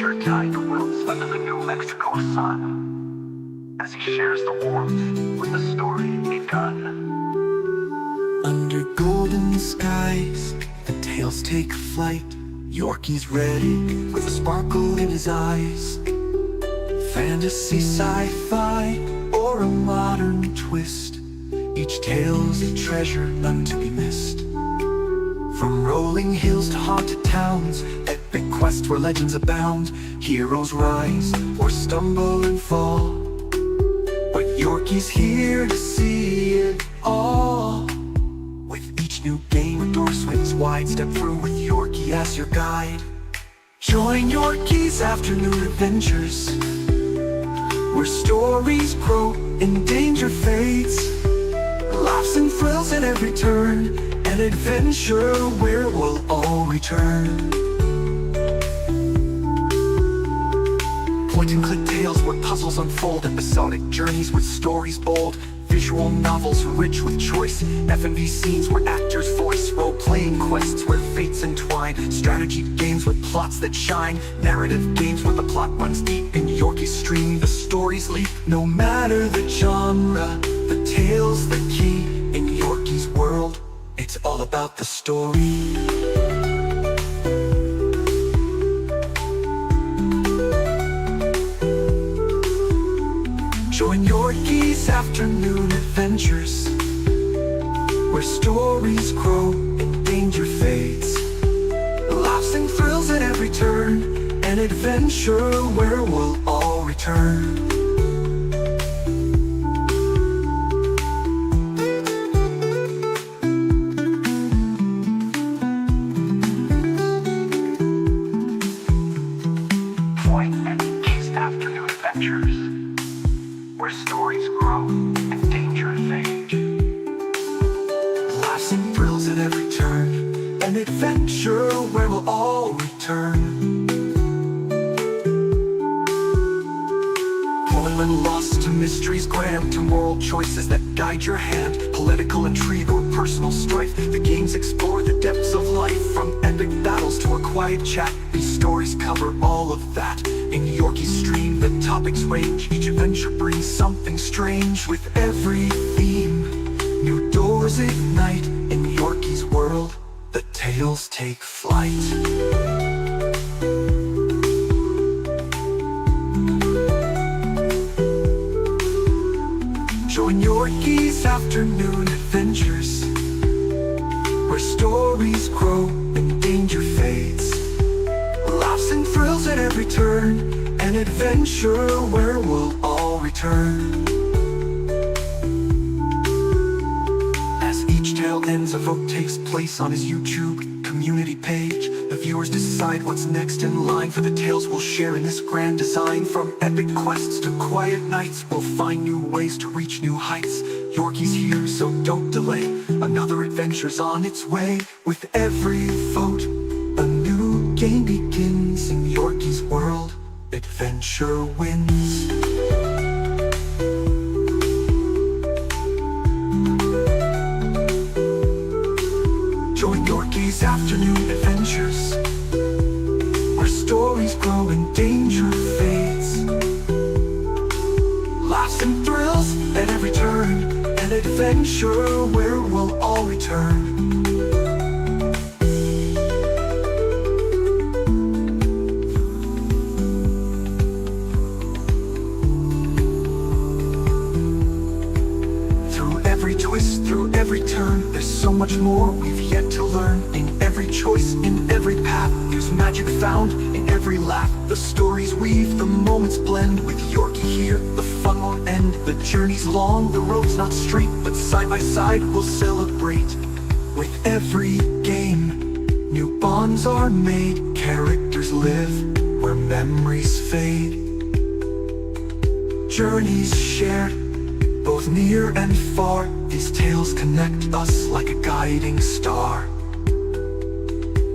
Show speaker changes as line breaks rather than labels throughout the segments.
adventure guide wilts under the New Mexico sun, as he shares the warmth with the story begun.
Under golden skies, the tales take flight. Yorkie's ready with a sparkle in his eyes. Fantasy, sci-fi, or a modern twist, each tale's a treasure, none to be missed. From rolling hills to haunted towns, epic quests where legends abound. Heroes rise or stumble and fall, but Yorkie's here to see it all. With each new game, a door swings wide. Step through with Yorkie as your guide. Join Yorkie's afternoon adventures, where stories grow and danger fades. Laughs and thrills at every turn, an adventure where we'll all return. Point-and-click tales where puzzles unfold, episodic journeys with stories bold. Visual novels rich with choice, F&B scenes where actors voice. Role-playing quests where fates entwine, strategy games with plots that shine. Narrative games where the plot runs deep. In Yorkie's stream, the stories leap. No matter the genre, the tale's the key. In Yorkie's world, it's all about the story. Join Yorkie's afternoon adventures, where stories grow and danger fades. Laughs and thrills at every turn, an adventure where we'll all return.
Join Yorkie's afternoon adventures, where stories grow and danger fade.
Laughs and thrills at every turn, an adventure where we'll all return. When lost to mysteries grand, to moral choices that guide your hand. Political intrigue or personal strife, the games explore the depths of life. From epic battles to a quiet chat, these stories cover all of that. In Yorkie's stream, the topics range, each adventure brings something strange. With every theme, new doors ignite. In Yorkie's world, the tales take flight. Join Yorkie's afternoon adventures, where stories grow and danger fades. Laughs and thrills at every turn, an adventure where we'll all return. As each tale ends, a vote takes place on his YouTube community page. The viewers decide what's next in line for the tales we'll share in this grand design. From epic quests to quiet nights, we'll find new ways to reach new heights. Yorkie's here, so don't delay. Another adventure's on its way. With every vote, a new game begins. In Yorkie's world, adventure wins. Join Yorkie's afternoon adventures, where stories grow and danger fades. Laughs and thrills at every turn, an adventure where we'll all return. Through every twist, through every turn, there's so much more we've yet to learn. In every choice, in every path, there's magic found in every laugh. The stories weave, the moments blend. With Yorkie here, the fun won't end. The journey's long, the road's not straight, but side by side we'll celebrate. With every game, new bonds are made. Characters live where memories fade. Journeys shared, both near and far. These tales connect us like a guiding star.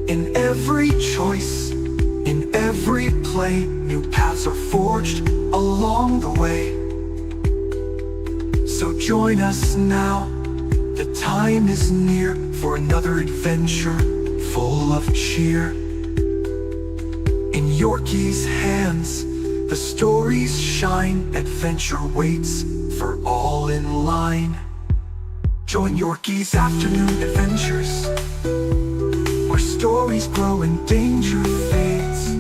In every choice, in every play, new paths are forged along the way. So join us now, the time is near for another adventure full of cheer. In Yorkie's hands, the stories shine. Adventure waits for all in line. Join Yorkie's afternoon adventures, where stories grow and danger fades.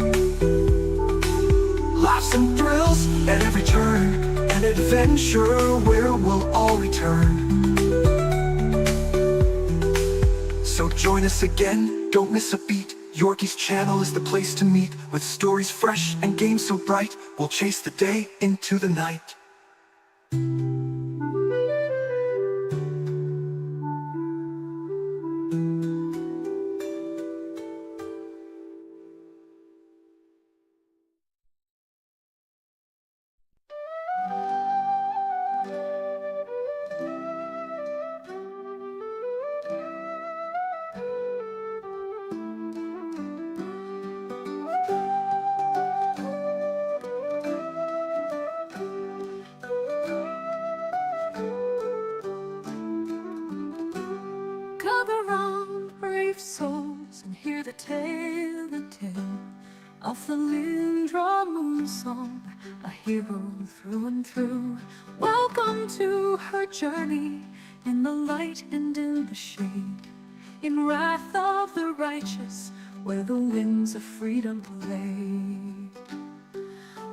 Laughs and thrills at every turn, an adventure where we'll all return. So join us again, don't miss a beat. Yorkie's channel is the place to meet. With stories fresh and games so bright, we'll chase the day into the night.
Gather round, brave souls, and hear the tale of the Lindra moon song, a hero through and through. Welcome to her journey, in the light and in the shade, in wrath of the righteous, where the winds of freedom play.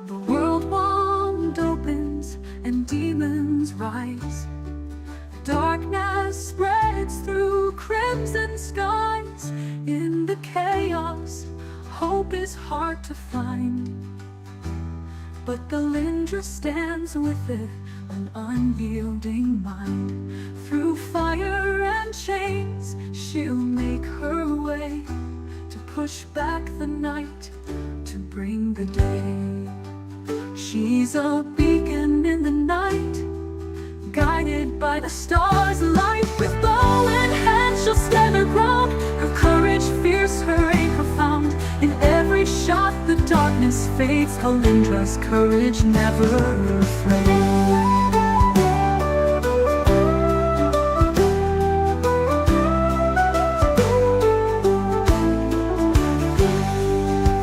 The world wand opens and demons rise. Darkness spreads through crimson skies. In the chaos, hope is hard to find, but the Lindra stands with it, an unyielding mind. Through fire and chains, she'll make her way, to push back the night, to bring the day. She's a beacon in the night, guided by the stars' light. With bow in hand, she'll stand her ground. Her courage fierce, her aim profound. In every shot, the darkness fades. Lindra's courage never afraid.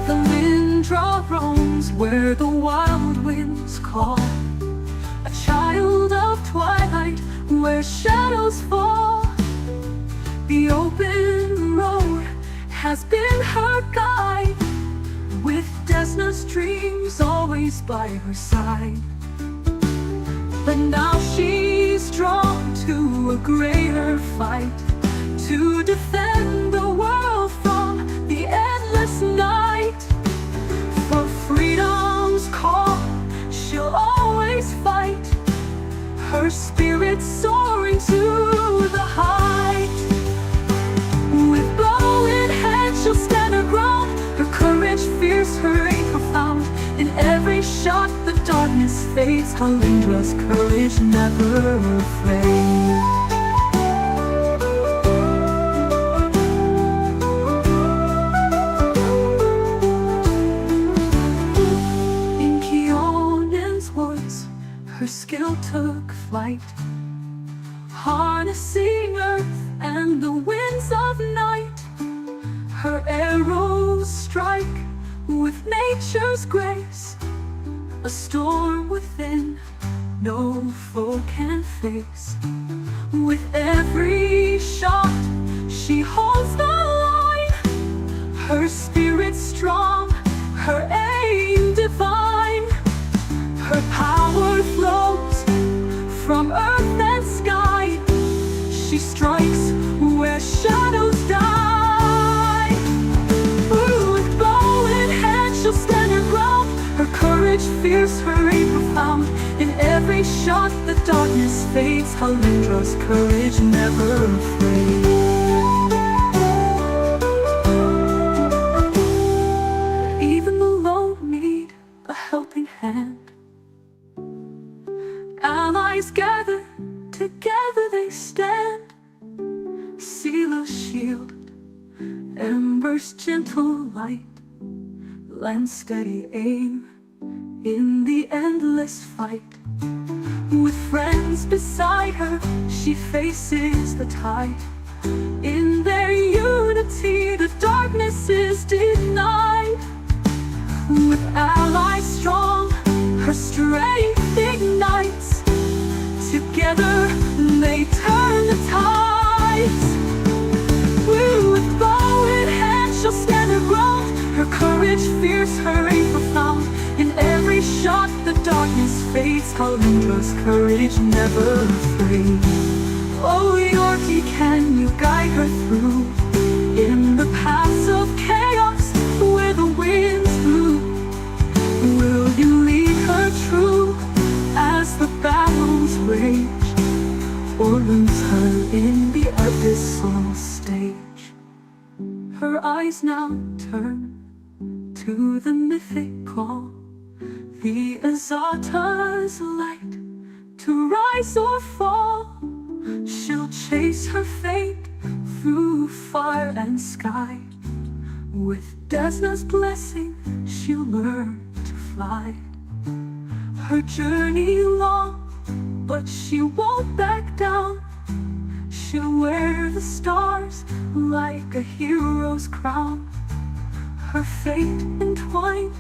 The Lindra roams where the wild winds call, a child of twilight where shadows fall. The open road has been her guide, with Desna's dreams always by her side. But now she's drawn to a greater fight, to defend the world from the endless night. For freedom's call, she'll always fight, her spirit soaring to the height. With bow in hand, she'll stand her ground. Her courage fierce, her aim profound. In every shot, the darkness fades. Lindra's courage never afraid. Her skill took flight, harnessing earth and the winds of night. Her arrows strike with nature's grace, a storm within no foe can face. With every shot, she holds the line, her spirit strong, her aim divine. Her power flows from earth and sky. She strikes where shadows die. With bow in hand, she'll stand her ground. Her courage fierce, her aim profound. In every shot, the darkness fades. Lindra's courage never afraid. Even the lone need a helping hand. Allies gather, together they stand. Sealer's shield, ember's gentle light, land steady aim in the endless fight. With friends beside her, she faces the tide. In their unity, the darkness is denied. With allies strong, her strength ignites. Together they turn the tides. With bow in hand she'll stand her ground. Her courage fierce, her aim profound. In every shot the darkness fades. Kalindra's courage never fades. Oh Yorkie, can you guide her through? In the paths of chaos where the winds blew, will you lead her true as the battles rage? Or lose her in the abyssal stage? Her eyes now turn to the mythic call, the Azata's light, to rise or fall. She'll chase her fate through fire and sky. With Desna's blessing she'll learn to fly. Her journey long, but she won't back down. She'll wear the stars like a hero's crown. Her fate entwined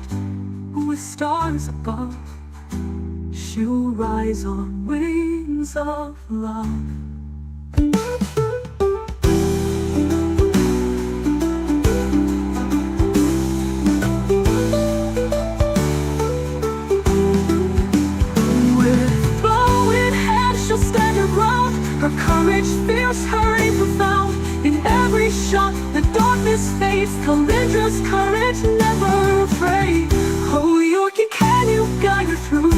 with stars above. She'll rise on wings of love. Her courage fierce, her aim profound. In every shot the darkness fades. Kalindra's courage never afraid. Oh Yorkie, can you guide her through?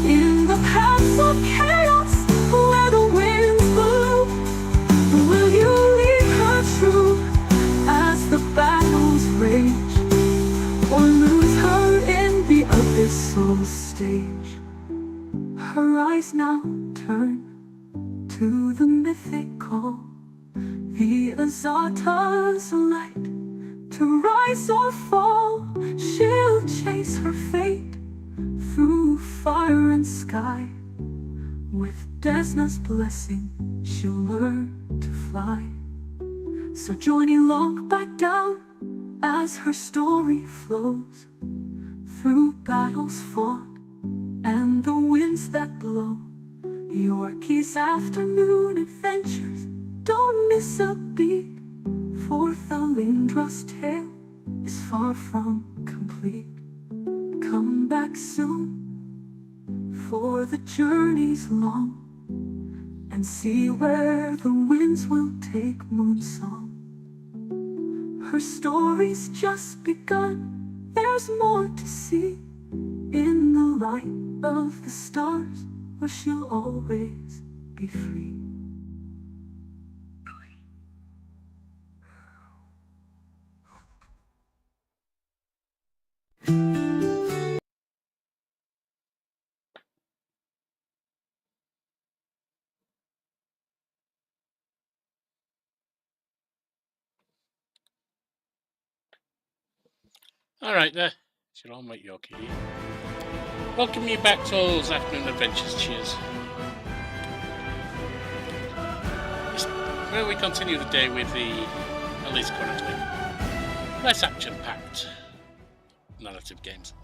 In the paths of chaos where the winds blew, will you lead her true as the battles rage? Or lose her in the abyssal stage? Her eyes now turn to the mythic call, the Azata's light, to rise or fall. She'll chase her fate through fire and sky. With Desna's blessing she'll learn to fly. So join along back down as her story flows through battles fought and the winds that blow. Yorkie's afternoon adventures, don't miss a beat, for Kalindra's tale is far from complete. Come back soon, for the journey's long, and see where the winds will take Moonsong. Her story's just begun, there's more to see. In the light of the stars, where she'll always be free.
Alright there, it's your own mate Yorkie here. Welcome you back to those afternoon adventures, cheers. Where we continue the day with the, at least currently, less action-packed narrative games,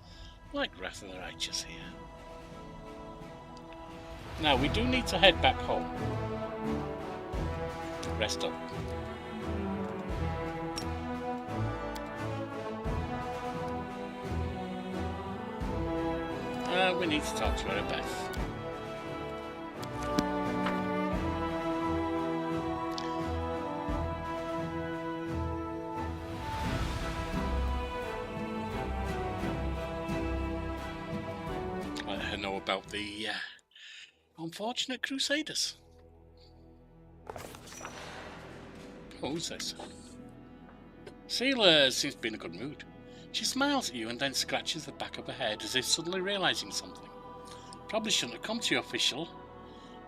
like Wrath of the Righteous here. Now, we do need to head back home. Rest up. We need to talk to her, Beth. Let her know about the unfortunate Crusaders. Oh, who's this? Seela seems to be in a good mood. She smiles at you and then scratches the back of her head as if suddenly realising something. Probably shouldn't have come to you official,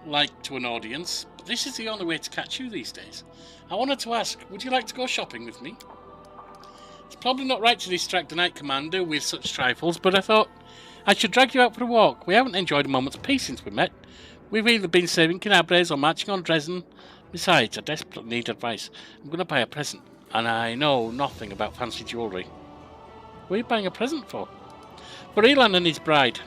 like to an audience, but this is the only way to catch you these days. I wanted to ask, would you like to go shopping with me? It's probably not right to distract the Knight Commander with such trifles, but I thought I should drag you out for a walk. We haven't enjoyed a moment's peace since we met. We've either been saving Canabres or marching on Dresden. Besides, I desperately need advice. I'm going to buy a present, and I know nothing about fancy jewellery. What are you buying a present for? For Elan and his bride.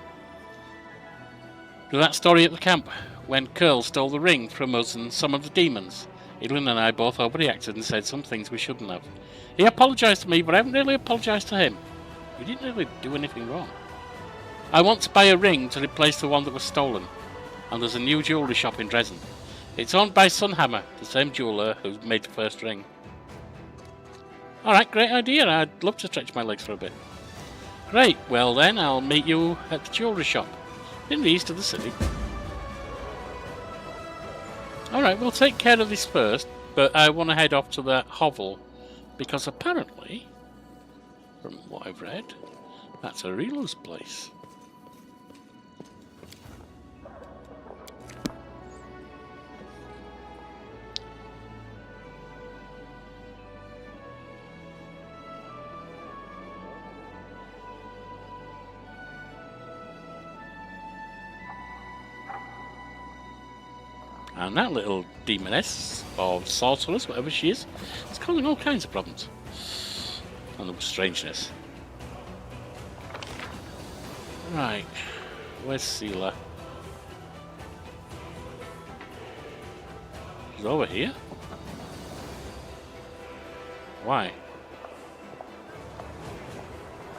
To that story at the camp, when Curl stole the ring from us and some of the demons. Elan and I both overreacted and said some things we shouldn't have. He apologised to me, but I haven't really apologised to him. We didn't really do anything wrong. I want to buy a ring to replace the one that was stolen, and there's a new jewellery shop in Dresden. It's owned by Sunhammer, the same jeweller who made the first ring. Alright, great idea. I'd love to stretch my legs for a bit. Great, well then, I'll meet you at the jewellery shop in the east of the city. Alright, we'll take care of this first, but I want to head off to that hovel, because apparently, from what I've read, that's Areelu's place. And that little demoness, or sorceress, whatever she is, is causing all kinds of problems. And the strangeness. Right, where's Seela? She's over here? Why?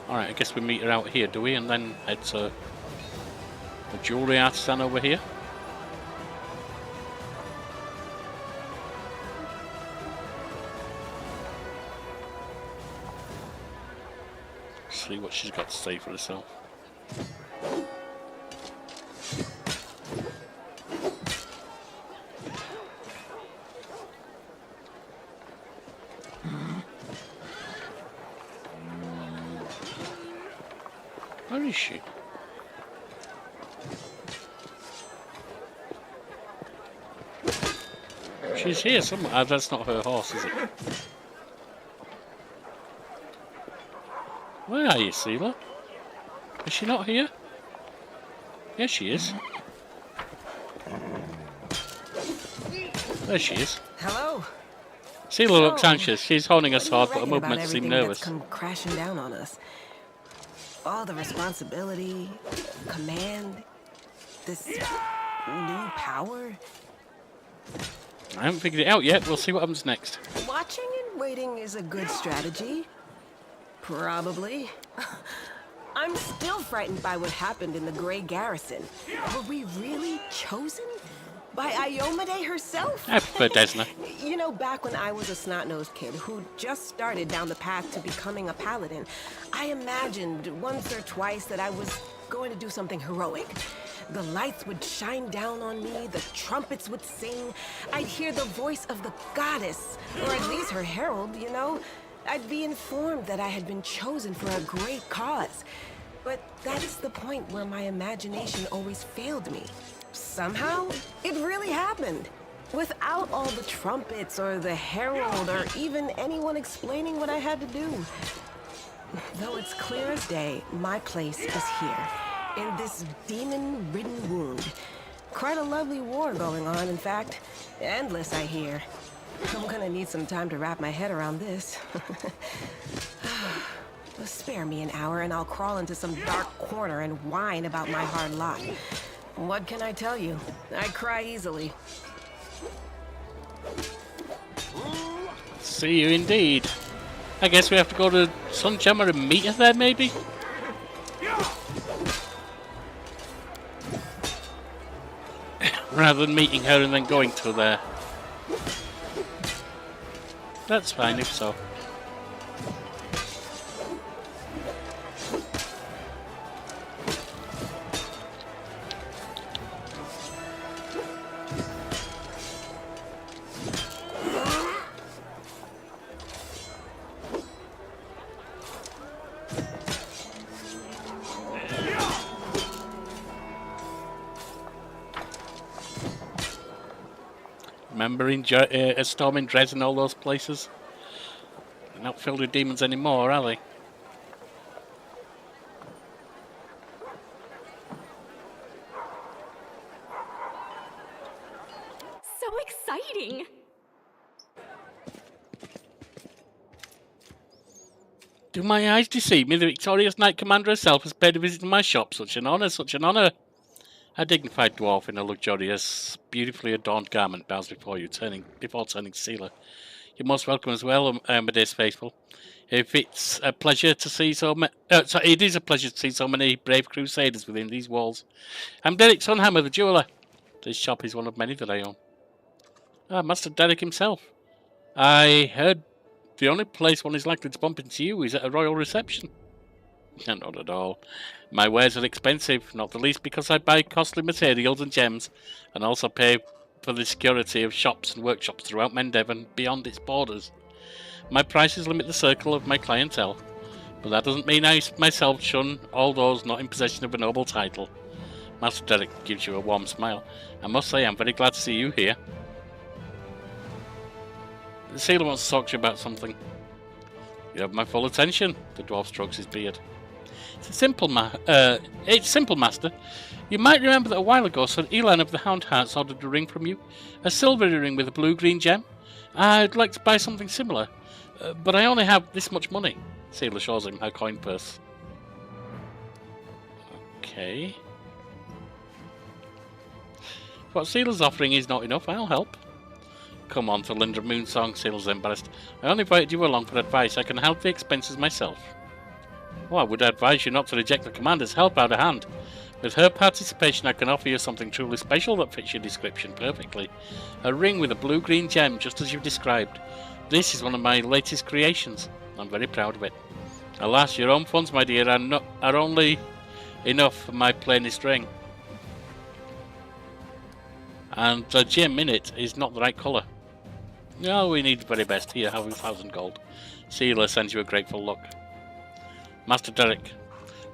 Alright, I guess we meet her out here, do we? And then head to a jewellery artisan over here. See what she's got to say for herself. Where is she? She's here somewhere. Oh, that's not her horse, is it? Where are you, Seela? Is she not here? Yes, she is. There she is.
Hello.
Seela looks anxious. She's holding her sword, but her movements seem nervous.
Come crashing down on us. All the responsibility, command, this new power.
I haven't figured it out yet. We'll see what happens next.
Watching and waiting is a good strategy. Probably. I'm still frightened by what happened in the Grey Garrison. Were we really chosen? By Iomade herself?
I prefer Desna.
You know, back when I was a snot-nosed kid who just started down the path to becoming a paladin, I imagined once or twice that I was going to do something heroic. The lights would shine down on me, the trumpets would sing, I'd hear the voice of the goddess, or at least her herald, you know? I'd be informed that I had been chosen for a great cause. But that's the point where my imagination always failed me. Somehow, it really happened. Without all the trumpets or the herald or even anyone explaining what I had to do. Though it's clear as day, my place is here, in this demon-ridden wound. Quite a lovely war going on, in fact. Endless, I hear. I'm gonna need some time to wrap my head around this. Spare me an hour and I'll crawl into some dark corner and whine about my hard lot. What can I tell you? I cry easily.
See you indeed. I guess we have to go to Sunjammer and meet her there, maybe? Rather than meeting her and then going to there. That's fine if so. Remember in a storm in Dresden, all those places? They're not filled with demons anymore, are they?
So exciting!
Do my eyes deceive me? The victorious Knight Commander herself has paid a visit to my shop. Such an honour, such an honour. A dignified dwarf in a luxurious, beautifully adorned garment bows before you, before turning sealer. You're most welcome as well, my dear faithful. If it's a pleasure to see it is a pleasure to see so many brave crusaders within these walls. I'm Derek Sunhammer, the jeweller. This shop is one of many that I own. Ah, Master Derek himself. I heard the only place one is likely to bump into you is at a royal reception. Not at all. My wares are expensive, not the least because I buy costly materials and gems, and also pay for the security of shops and workshops throughout Mendev and beyond its borders. My prices limit the circle of my clientele, but that doesn't mean I myself shun all those not in possession of a noble title. Master Derek gives you a warm smile. I must say I'm very glad to see you here. The sealer wants to talk to you about something. You have my full attention. The dwarf strokes his beard. It's simple, master. You might remember that a while ago Sir Elan of the Hound Hearts ordered a ring from you. A silvery ring with a blue-green gem. I'd like to buy something similar, but I only have this much money. Sealer shows him her coin purse. Okay. What Sealer's offering is not enough. I'll help. Come on, Thalinda Moonsong, Sealer's embarrassed. I only invited you along for advice. I can help the expenses myself. Well, I would advise you not to reject the commander's help out of hand. With her participation, I can offer you something truly special that fits your description perfectly. A ring with a blue-green gem, just as you've described. This is one of my latest creations. I'm very proud of it. Alas, your own funds, my dear, are only enough for my plainest ring. And the gem in it is not the right colour. No, we need the very best. Here, have 1,000 gold. Sealer sends you a grateful look. Master Derek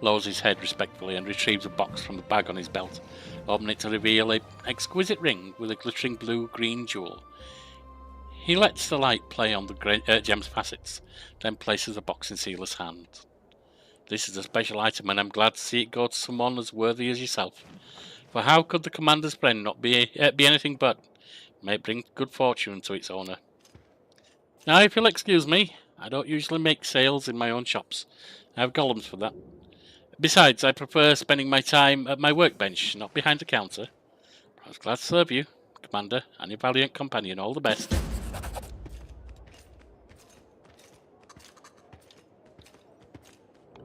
lowers his head respectfully and retrieves a box from the bag on his belt, opening it to reveal an exquisite ring with a glittering blue-green jewel. He lets the light play on the gem's facets, then places the box in Sealer's hand. This is a special item, and I'm glad to see it go to someone as worthy as yourself. For how could the commander's friend not be anything but? May it bring good fortune to its owner. Now, if you'll excuse me, I don't usually make sales in my own shops. I have golems for that. Besides, I prefer spending my time at my workbench, not behind the counter. I was glad to serve you, Commander, and your valiant companion. All the best.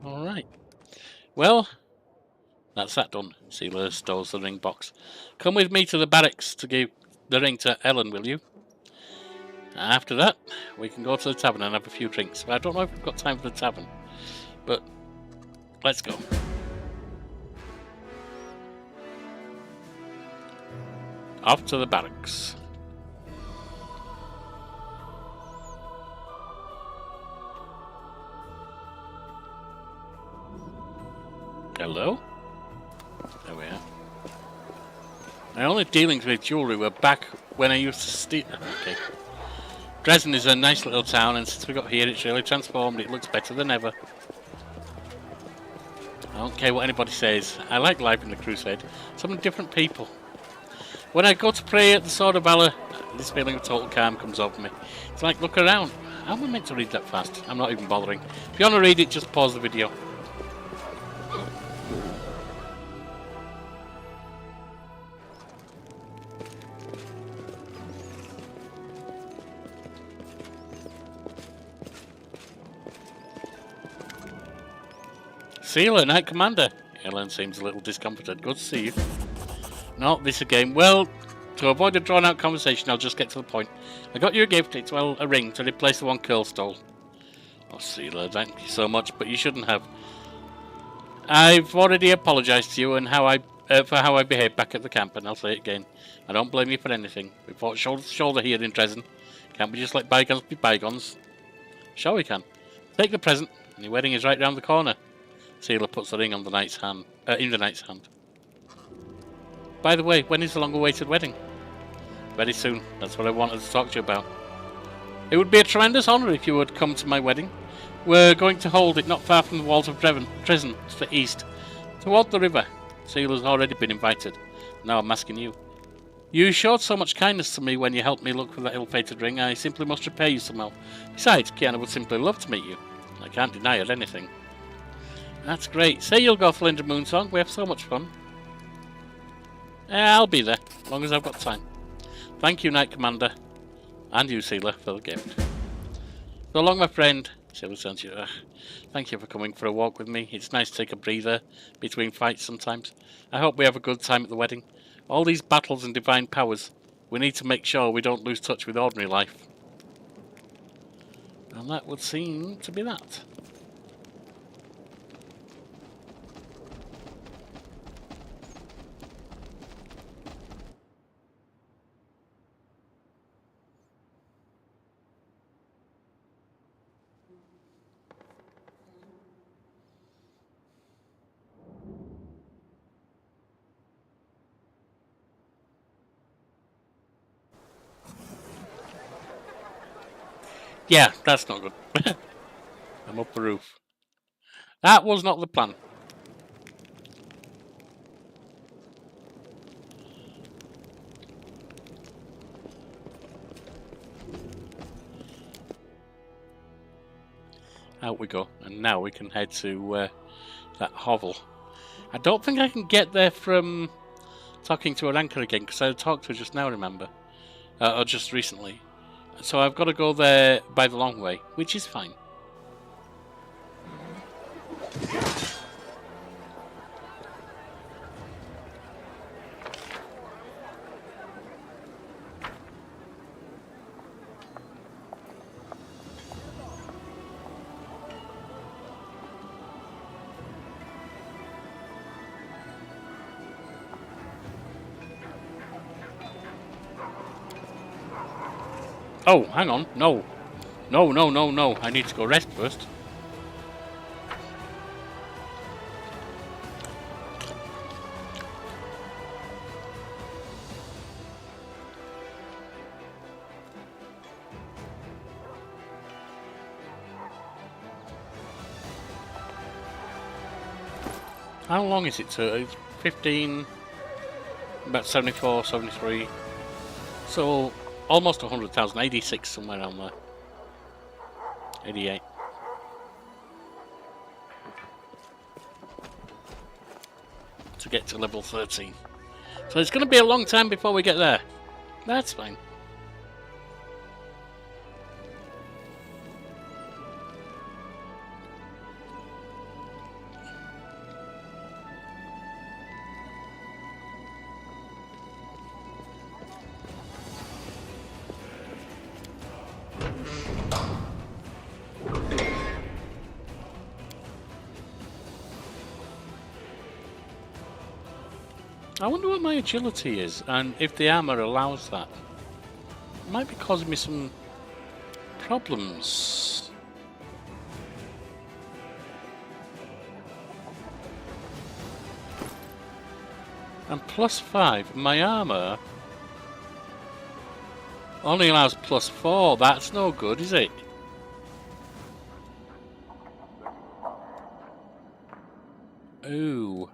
Alright. Well, that's that done. Sealer stows the ring box. Come with me to the barracks to give the ring to Ellen, will you? After that, we can go to the tavern and have a few drinks. But I don't know if we've got time for the tavern. But let's go. Off to the barracks. Hello? There we are. My only dealings with jewellery were back when I used to steal... Okay. Dresden is a nice little town, and since we got here it's really transformed. It looks better than ever. I don't care what anybody says. I like life in the Crusade. So many different people. When I go to pray at the Sword of Valor, this feeling of total calm comes over me. It's like, look around. How am I meant to read that fast? I'm not even bothering. If you want to read it, just pause the video. Sealer, Knight Commander. Ellen seems a little discomforted. Good to see you. Not this again. Well, to avoid a drawn-out conversation, I'll just get to the point. I got you a gift. It's, well, a ring to replace the one Curl stole. Oh, Sealer, thank you so much, but you shouldn't have. I've already apologised to you and for how I behaved back at the camp, and I'll say it again. I don't blame you for anything. We fought shoulder to shoulder here in Dresden. Can't we just let bygones be bygones? Sure we can. Take the present, and your wedding is right round the corner. Sealer puts the ring on the knight's hand, in the knight's hand. By the way, when is the long-awaited wedding? Very soon. That's what I wanted to talk to you about. It would be a tremendous honour if you would come to my wedding. We're going to hold it not far from the walls of Dresden, to the east, toward the river. Sealer's already been invited. Now I'm asking you. You showed so much kindness to me when you helped me look for that ill-fated ring. I simply must repay you somehow. Besides, Kiana would simply love to meet you. I can't deny it anything. That's great. Say you'll go for Linda Moonsong. We have so much fun. Yeah, I'll be there, as long as I've got time. Thank you, Knight Commander. And you, Sealer, for the gift. So long, my friend. Sealer turns to you. Thank you for coming for a walk with me. It's nice to take a breather between fights sometimes. I hope we have a good time at the wedding. All these battles and divine powers. We need to make sure we don't lose touch with ordinary life. And that would seem to be that. Yeah, that's not good. I'm up the roof. That was not the plan. Out we go. And now we can head to that hovel. I don't think I can get there from talking to Aranka again, because I talked to her just now, remember? Or just recently. So I've got to go there by the long way, which is fine. Oh, hang on. No. No, no, no, no. I need to go rest first. How long is it to? It's 15, about 74, 73. So, almost 100,000, 86 somewhere around there. 88. To get to level 13. So it's going to be a long time before we get there. That's fine. I wonder what my agility is, and if the armor allows that. It might be causing me some problems. And +5, my armor only allows +4. That's no good, is it? Ooh.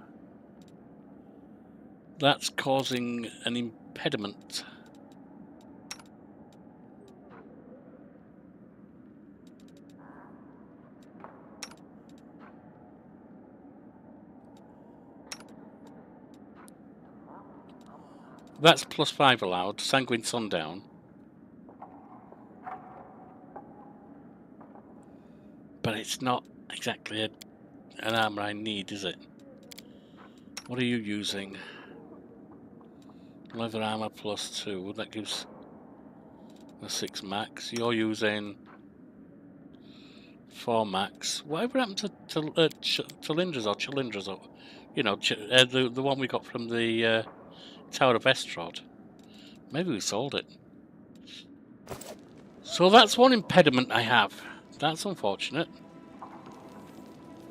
That's causing an impediment. That's +5 allowed. Sanguine Sundown. But it's not exactly an armor I need, is it? What are you using? Leather armor +2. That gives a 6 max. You're using 4 max. Whatever happened to Cylinders or Cylinders, or you know, the one we got from the Tower of Estrad? Maybe we sold it. So that's one impediment I have. That's unfortunate.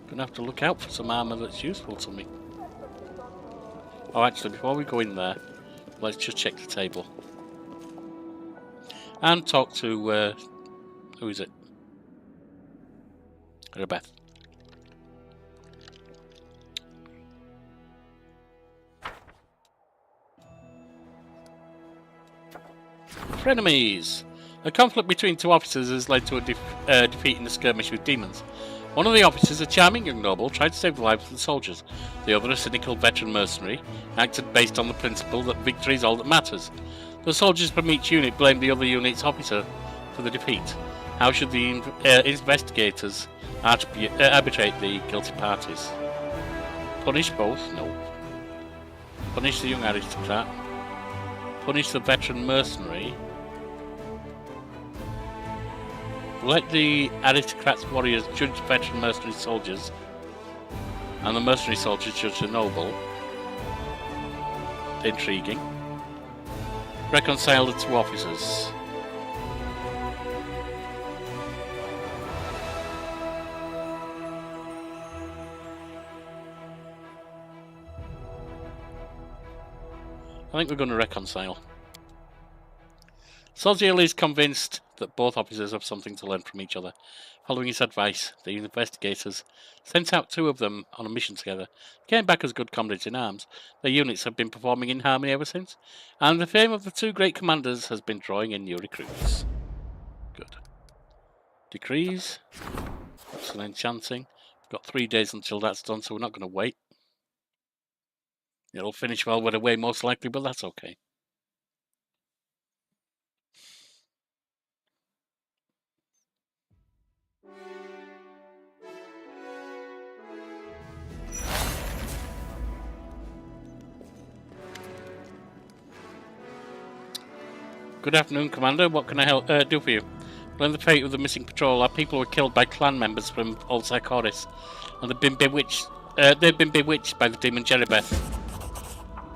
Gonna have to look out for some armor that's useful to me. Oh, actually, before we go in there, let's just check the table. And talk to, who is it? Rebeth. Frenemies! A conflict between two officers has led to a defeat in a skirmish with demons. One of the officers, a charming young noble, tried to save the lives of the soldiers. The other, a cynical veteran mercenary, acted based on the principle that victory is all that matters. The soldiers from each unit blamed the other unit's officer for the defeat. How should the investigators arbitrate the guilty parties? Punish both? No. Punish the young aristocrat. Punish the veteran mercenary. Let the aristocrat's warriors judge veteran mercenary soldiers, and the mercenary soldiers judge the noble. Intriguing. Reconcile the two officers. I think we're going to reconcile. Soziel is convinced that both officers have something to learn from each other. Following his advice, the investigators sent out two of them on a mission together. They came back as good comrades in arms. Their units have been performing in harmony ever since, and the fame of the two great commanders has been drawing in new recruits. Good. Decrees. Some enchanting. We've got 3 days until that's done, so we're not going to wait. It'll finish while we're away, most likely, but that's okay. Good afternoon, Commander. What can I do for you? Learn the fate of the missing patrol. Our people were killed by clan members from Old Sarkoris, and they've been bewitched. By the demon Jeribeth.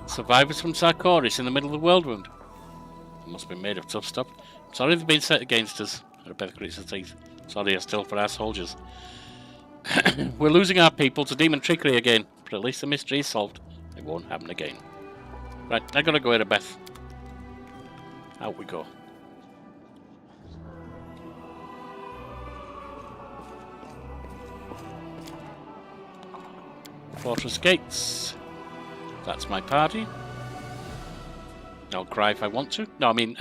Survivors from Sarkoris in the middle of the world wound. They must be made of tough stuff. Sorry they've been set against us. Jeribeth grits her teeth. Sorry are still for our soldiers. We're losing our people to demon trickery again, but at least the mystery is solved. It won't happen again. Right, I gotta go, Jeribeth. Out we go. Fortress gates. That's my party. I'll cry if I want to. No, I mean...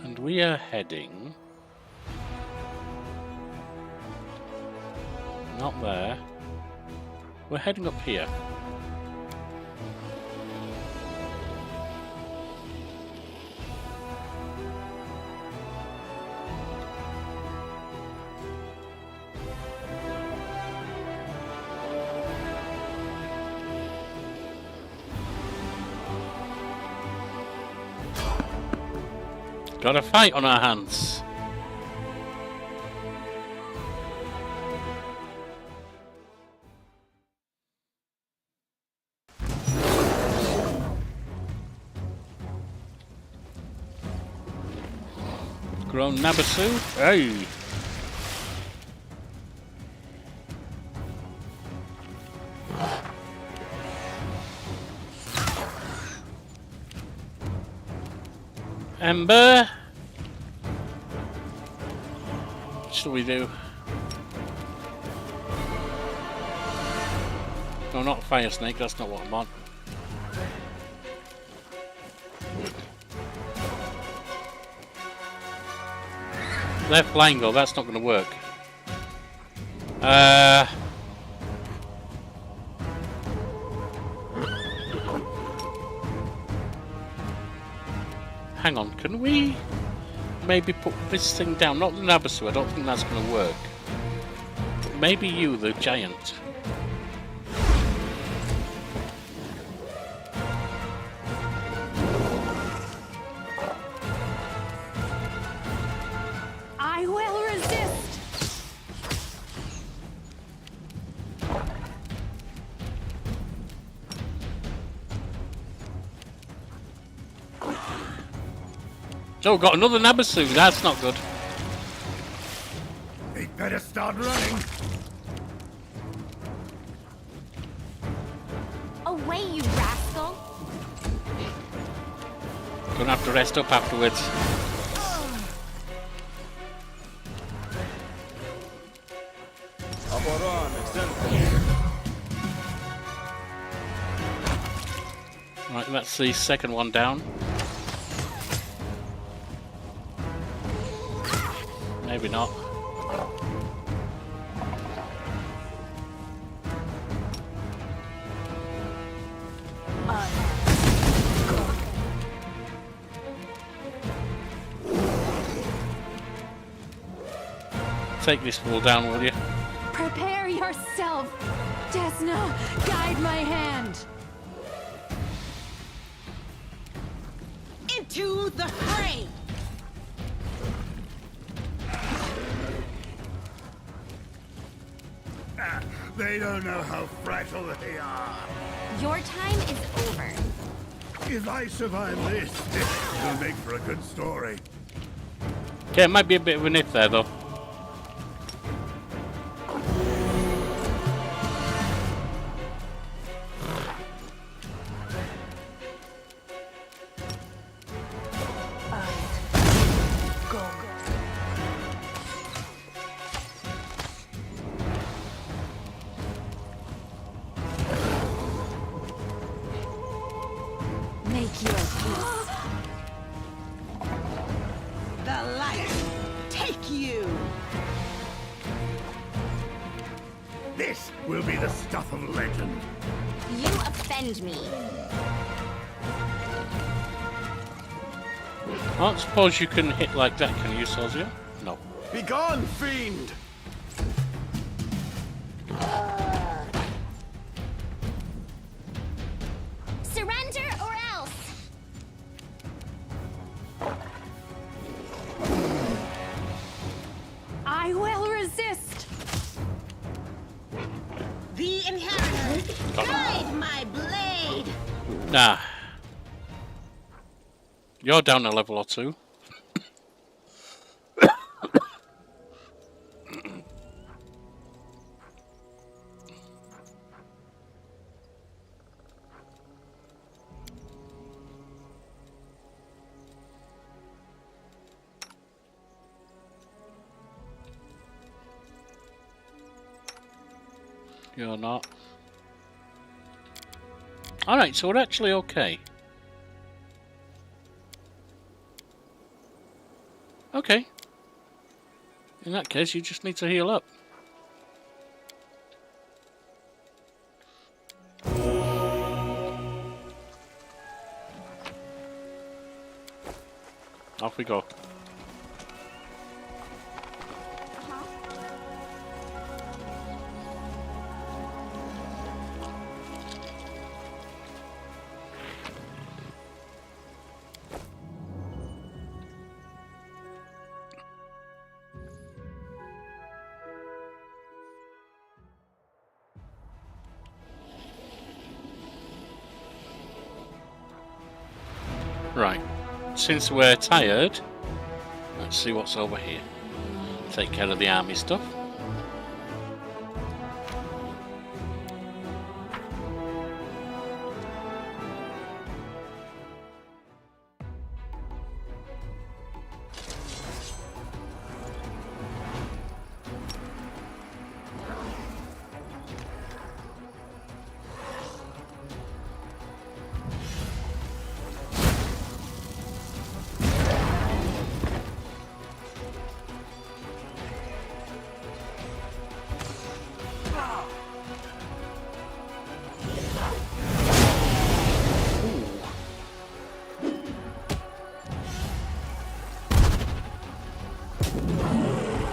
and we are heading... Not there. We're heading up here. Got a fight on our hands. Grown Nabasu. Hey. Ember. What shall we do? No, not fire snake. That's not what I'm on. They're flying though, that's not going to work. Hang on, can we maybe put this thing down? Not the Nabasu, I don't think that's going to work. But maybe you, the giant. Oh, got another Nabasu. That's not good.
They better start running.
Away, you rascal!
Gonna have to rest up afterwards. think that's the second one down. Maybe not. Take this wall down, will you?
Prepare yourself. Desna, guide my hand.
Into the fray!
They don't know how fragile they are.
Your time is over.
If I survive this, it'll make for a good story.
Okay, it might be a bit of an if there, though.
Make your peace.
The light take you!
This will be the stuff of legend.
You offend me.
I don't suppose you can hit like that, can you, Sozia? No.
Begone, fiend!
Surrender or else. I will resist.
The inheritor, guide my blade!
Nah. You're down a level or two. You're not. Alright, so we're actually okay. Okay. In that case, you just need to heal up. Off we go. Right, since we're tired, let's see what's over here. Take care of the army stuff.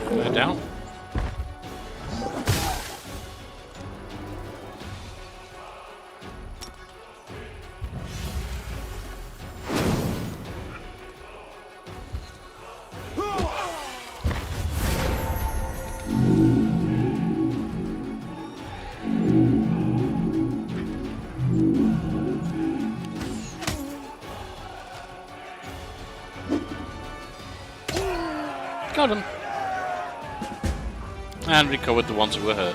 They're down. Got him. And recovered the ones who were hurt.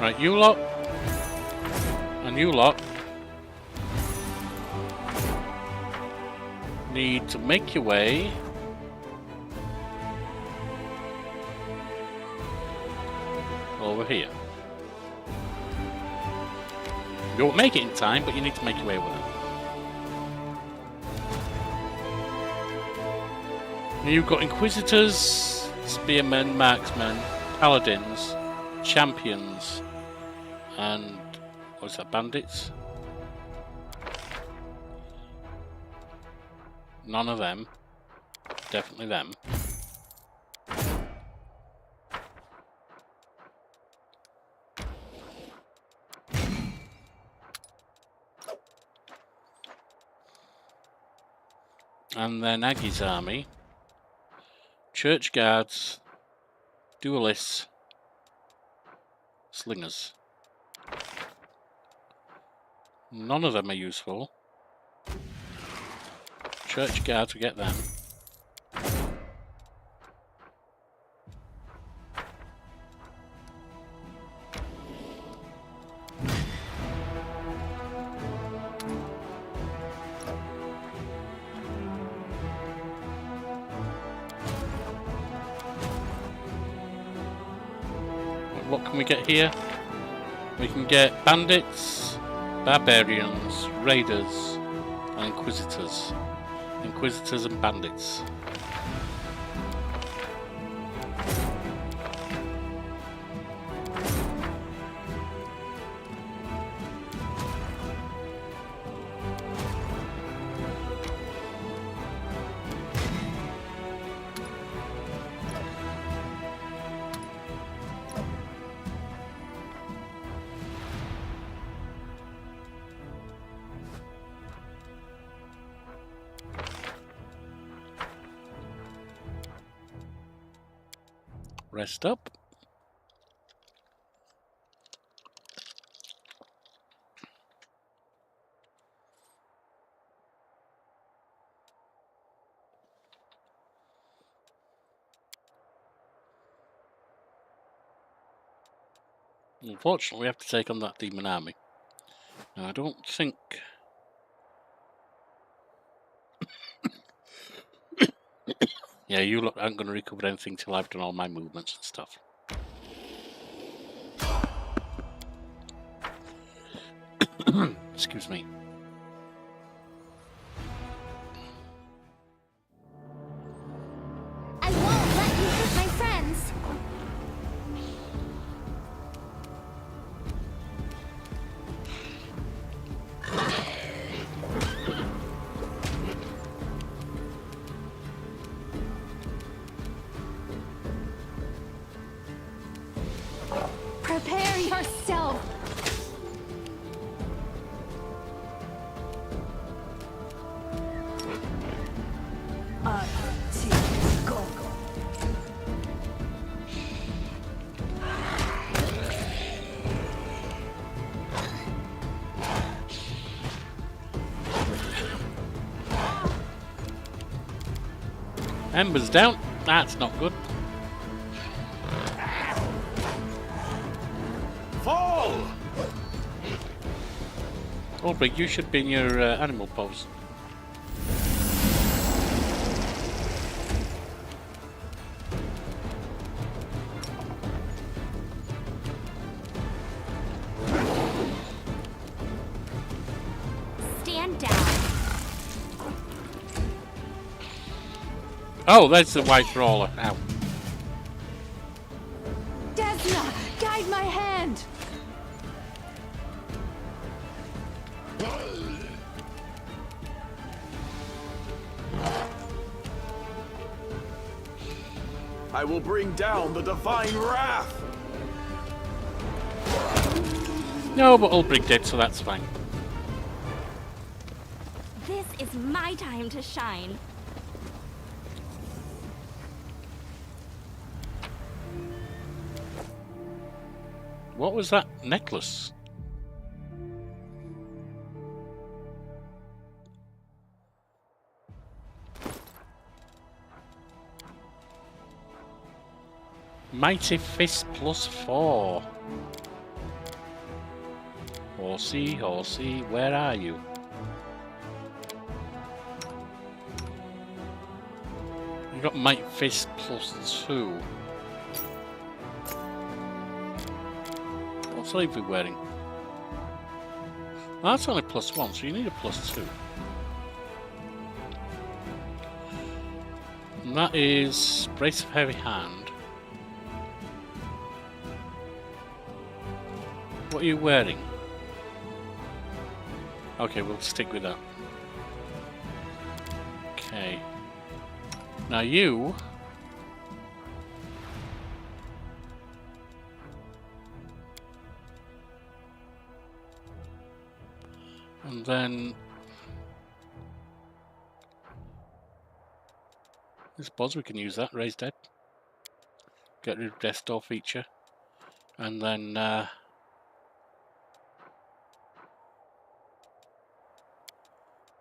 Right, you lot. And you lot. Need to make your way over here. You won't make it in time, but you need to make your way over there. Now you've got Inquisitors, Spearmen, Marksmen, Paladins, Champions, and what's that, Bandits? None of them. Definitely them. And then Aggie's army. Church guards. Duelists. Slingers. None of them are useful. Church guards, we get them. What can we get here? We can get bandits, barbarians, raiders, and inquisitors. Inquisitors and bandits. Rest up. Unfortunately, we have to take on that demon army. Now, I don't think... Yeah, you look aren't going to recover anything till I've done all my movements and stuff. Excuse me.
I won't let you hurt my friends. Prepare yourself.
Ember's down. That's not good.
Fall!
Ulbrich, you should be in your animal pose.
Stand down.
Oh, there's the white brawler. Ow.
Desna, guide my hand.
I will bring down the divine wrath!
No, but Ulbrich did, so that's fine.
This is my time to shine.
What was that necklace? Mighty Fist +4. Horsey, horsey, where are you? You got Might Fist +2. What sleeve are we wearing? Well, that's only +1, so you need a +2. And that is Brace of Heavy Hand. What are you wearing? Okay, we'll stick with that. Okay. Now you... And then... I suppose we can use that, raise dead. Get rid of death door feature. And then...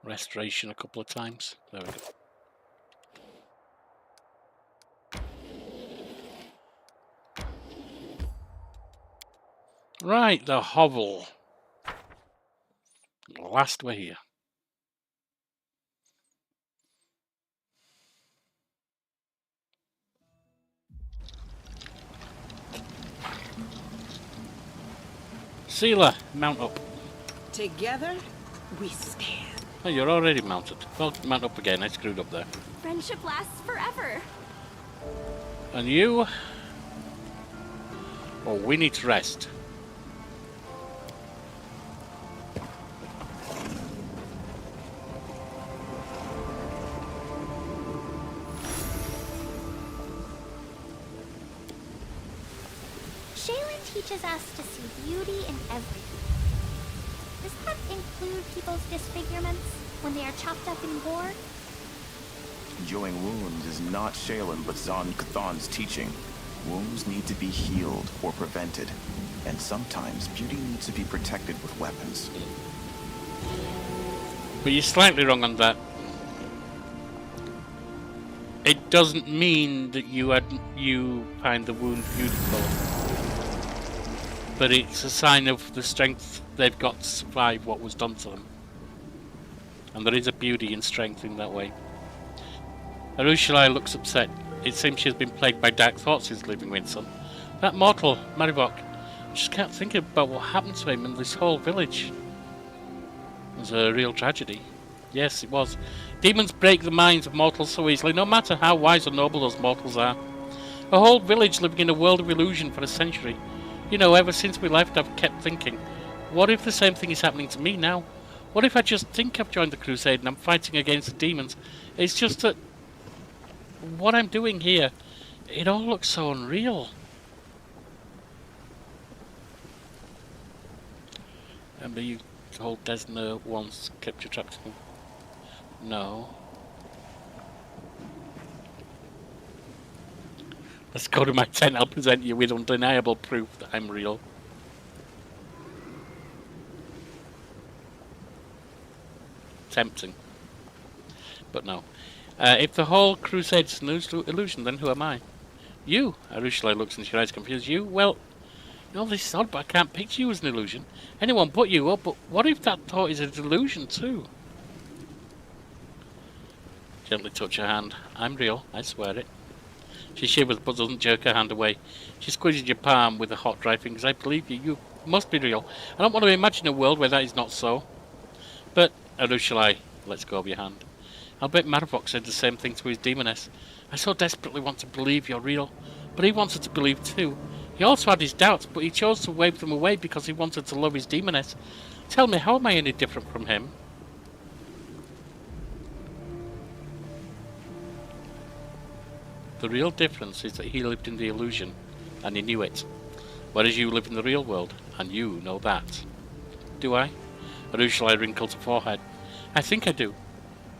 restoration a couple of times. There we go. Right, the hovel. Last we're here. Sealer, mount up.
Together, we stand.
Oh, you're already mounted. Well, mount up again. I screwed up there.
Friendship lasts forever.
And you? Oh, we need to rest.
Shaylin teaches us to see beauty in everything. Does that include people's disfigurements when they are chopped up in war?
Healing wounds is not Shaylin but Zon Cthulhu's teaching. Wounds need to be healed or prevented, and sometimes beauty needs to be protected with weapons.
But you're slightly wrong on that. It doesn't mean that you find the wound beautiful, but it's a sign of the strength they've got to survive what was done to them. And there is a beauty and strength in that way. Areelu looks upset. It seems she's been plagued by dark thoughts since leaving Winson. That mortal, Marivok, I just can't think about what happened to him and this whole village. It was a real tragedy. Yes, it was. Demons break the minds of mortals so easily, no matter how wise or noble those mortals are. A whole village living in a world of illusion for a century. You know, ever since we left, I've kept thinking, what if the same thing is happening to me now? What if I just think I've joined the crusade and I'm fighting against the demons? It's just that what I'm doing here, it all looks so unreal. Remember you told Desna once kept you trapped in? No. Let's go to my tent. I'll present you with undeniable proof that I'm real. Tempting. But no. If the whole crusade's an illusion, then who am I? You. Areelu looks into your eyes confused. You? Well, no, this is odd, but I can't picture you as an illusion. Anyone but you up, but what if that thought is a delusion too? Gently touch her hand. I'm real, I swear it. She shivers but doesn't jerk her hand away. She squeezes your palm with her hot dry fingers. I believe you. You must be real. I don't want to imagine a world where that is not so. But, Areelu, let's go of your hand. I'll bet Marivok said the same thing to his demoness. I so desperately want to believe you're real, but he wanted to believe too. He also had his doubts, but he chose to wave them away because he wanted to love his demoness. Tell me, how am I any different from him? The real difference is that he lived in the illusion, and he knew it. Whereas you live in the real world, and you know that. Do I? Areelu wrinkled her forehead. I think I do.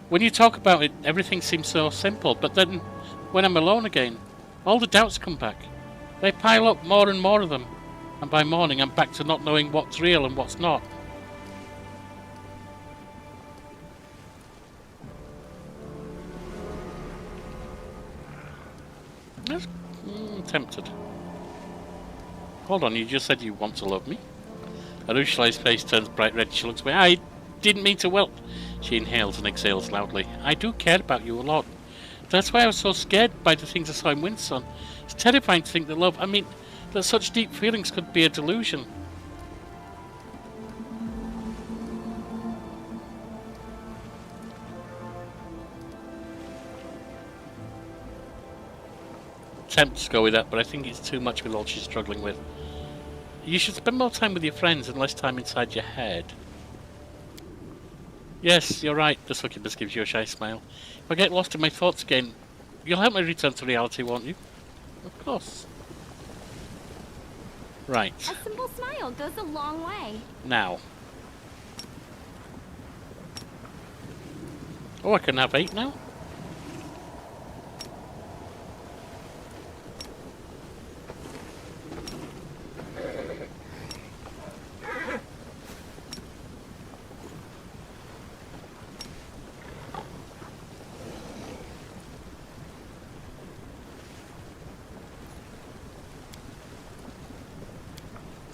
When you talk about it, everything seems so simple, but then, when I'm alone again, all the doubts come back. They pile up, more and more of them, and by morning I'm back to not knowing what's real and what's not. That's tempted. Hold on, you just said you want to love me? Arushala's face turns bright red. She looks away. I didn't mean to whelp. She inhales and exhales loudly. I do care about you a lot. That's why I was so scared by the things I saw in Windsun. It's terrifying to think that love, I mean, that such deep feelings could be a delusion. Tempted to go with that, but I think it's too much with all she's struggling with. You should spend more time with your friends and less time inside your head. Yes, you're right, the succubus gives you a shy smile. If I get lost in my thoughts again, you'll help me return to reality, won't you? Of course. Right.
A simple smile goes a long way.
Now. Oh, I can have 8 now?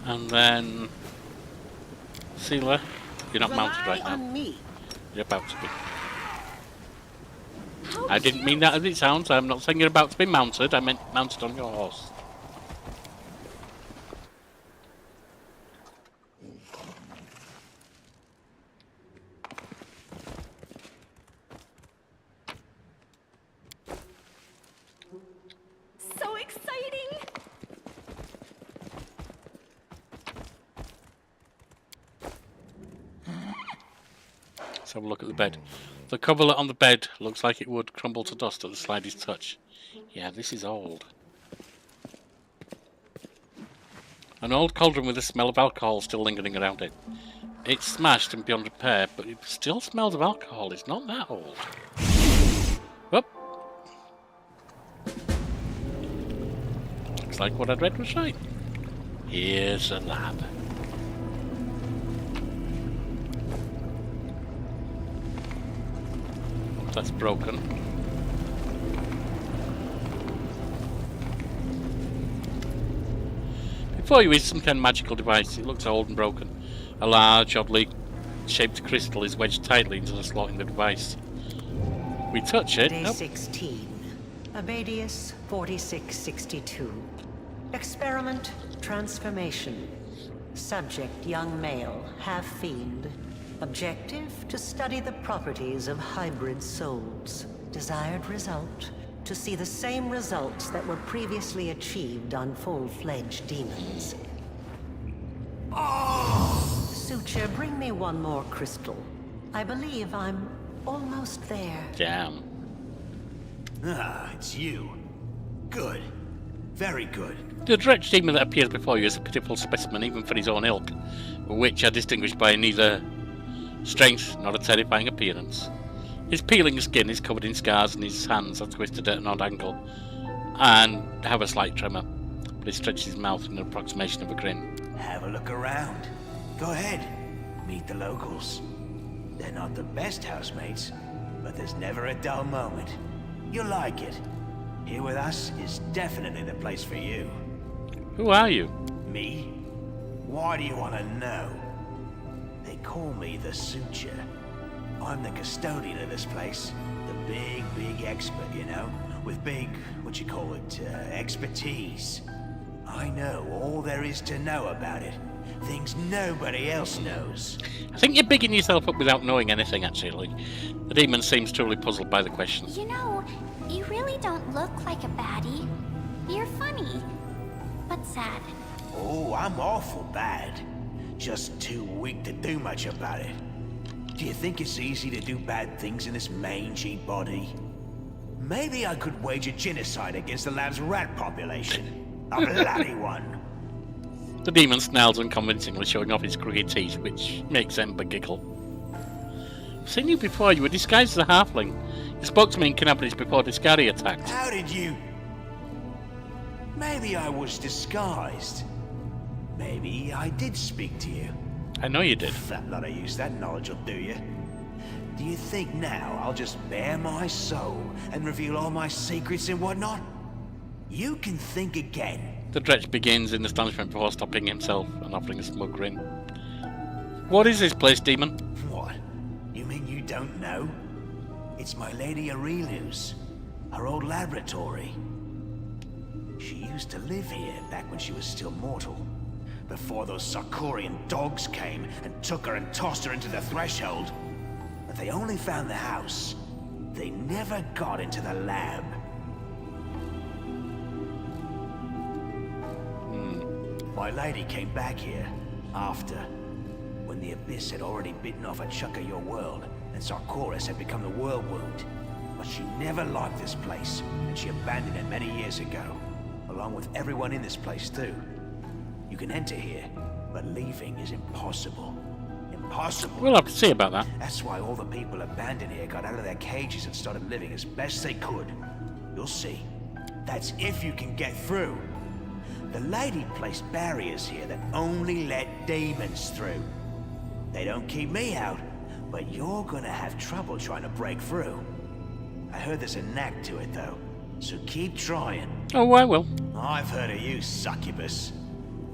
And then, Sealer, you're not mounted right now.
Me.
You're about to be. I didn't mean that as it sounds. I'm not saying you're about to be mounted. I meant mounted on your horse.
So exciting!
Let's have a look at the bed. The coverlet on the bed looks like it would crumble to dust at the slightest touch. Yeah, this is old. An old cauldron with the smell of alcohol still lingering around it. It's smashed and beyond repair, but it still smells of alcohol. It's not that old. Whoop. Looks like what I'd read was right. Here's a lab. That's broken. Before you is some kind of magical device. It looks old and broken. A large, oddly shaped crystal is wedged tightly into the slot in the device. We touch it.
Day
Nope.
16. Abadius 4662. Experiment transformation. Subject young male, half fiend. Objective to study the properties of hybrid souls. Desired result to see the same results that were previously achieved on full-fledged demons. Suture, bring me one more crystal. I believe I'm almost there.
Damn.
Ah, it's you. Good. Very good.
The dredge demon that appears before you is a pitiful specimen even for his own ilk, which are distinguished by neither strength nor a terrifying appearance. His peeling skin is covered in scars and his hands are twisted at an odd angle and have a slight tremor, but he stretches his mouth in an approximation of a grin.
Have a look around. Go ahead. Meet the locals. They're not the best housemates, but there's never a dull moment. You'll like it. Here with us is definitely the place for you.
Who are you?
Me? Why do you want to know? They call me the Suture. I'm the custodian of this place. The big expert, you know? With big, expertise. I know all there is to know about it. Things nobody else knows.
I think you're bigging yourself up without knowing anything, actually. The demon seems truly puzzled by the question.
You know, you really don't look like a baddie. You're funny, but sad.
Oh, I'm awful bad. Just too weak to do much about it. Do you think it's easy to do bad things in this mangy body? Maybe I could wage a genocide against the lab's rat population. A bloody one.
The demon snarls unconvincingly, showing off his crooked teeth, which makes Ember giggle. I've seen you before. You were disguised as a halfling. You spoke to me in Cannabis before Discari attacked.
How did you... Maybe I was disguised. Maybe I did speak to you.
I know you did.
That lot of use, that knowledge will do you. Do you think now I'll just bare my soul and reveal all my secrets and whatnot? You can think again.
The dredge begins in astonishment before stopping himself and offering a smug grin. What is this place, demon?
What? You mean you don't know? It's my lady Areelu's. Her old laboratory. She used to live here back when she was still mortal. Before those Sarkorian dogs came and took her and tossed her into the threshold. But they only found the house. They never got into the lab. My lady came back here after, when the Abyss had already bitten off a chunk of your world, and Sarkoris had become the world wound. But she never liked this place, and she abandoned it many years ago, along with everyone in this place too. You can enter here, but leaving is impossible. Impossible.
We'll have to see about that.
That's why all the people abandoned here got out of their cages and started living as best they could. You'll see. That's if you can get through. The lady placed barriers here that only let demons through. They don't keep me out, but you're gonna have trouble trying to break through. I heard there's a knack to it though, so keep trying.
Oh, I will.
I've heard of you, succubus.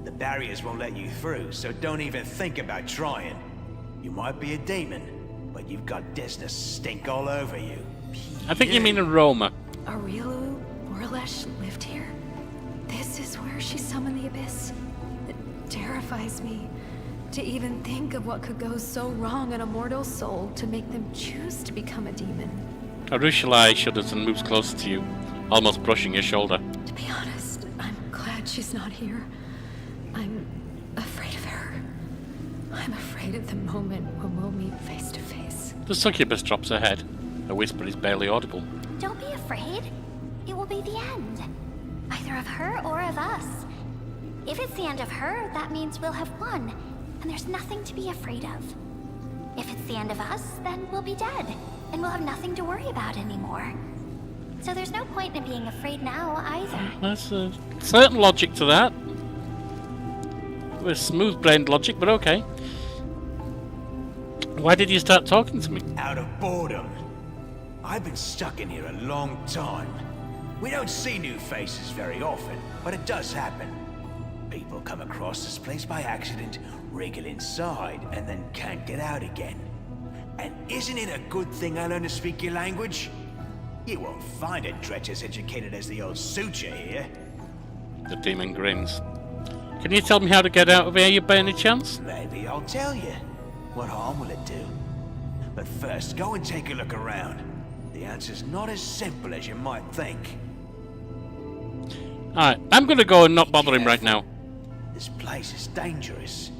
The barriers won't let you through, so don't even think about trying. You might be a demon, but you've got Desna stink all over you.
I think you mean aroma.
Areelu Orlesh lived here. This is where she summoned the Abyss. It terrifies me to even think of what could go so wrong in a mortal soul to make them choose to become a demon.
Arushalai shudders and moves closer to you, almost brushing your shoulder.
To be honest, I'm glad she's not here. I'm afraid of her. I'm afraid at the moment when we'll meet face to face.
The succubus drops her head. Her whisper is barely audible.
Don't be afraid. It will be the end. Either of her or of us. If it's the end of her, that means we'll have won, and there's nothing to be afraid of. If it's the end of us, then we'll be dead, and we'll have nothing to worry about anymore. So there's no point in being afraid now, either.
There's a certain logic to that. With smooth-brained logic, but okay. Why did you start talking to me?
Out of boredom. I've been stuck in here a long time. We don't see new faces very often, but it does happen. People come across this place by accident, wriggle inside, and then can't get out again. And isn't it a good thing I learned to speak your language? You won't find a dredge as educated as the old suture here.
The demon grins. Can you tell me how to get out of here, you by any chance?
Maybe I'll tell you. What harm will it do? But first, go and take a look around. The answer's not as simple as you might think.
Alright, I'm gonna go and not bother him right now.
This place is dangerous.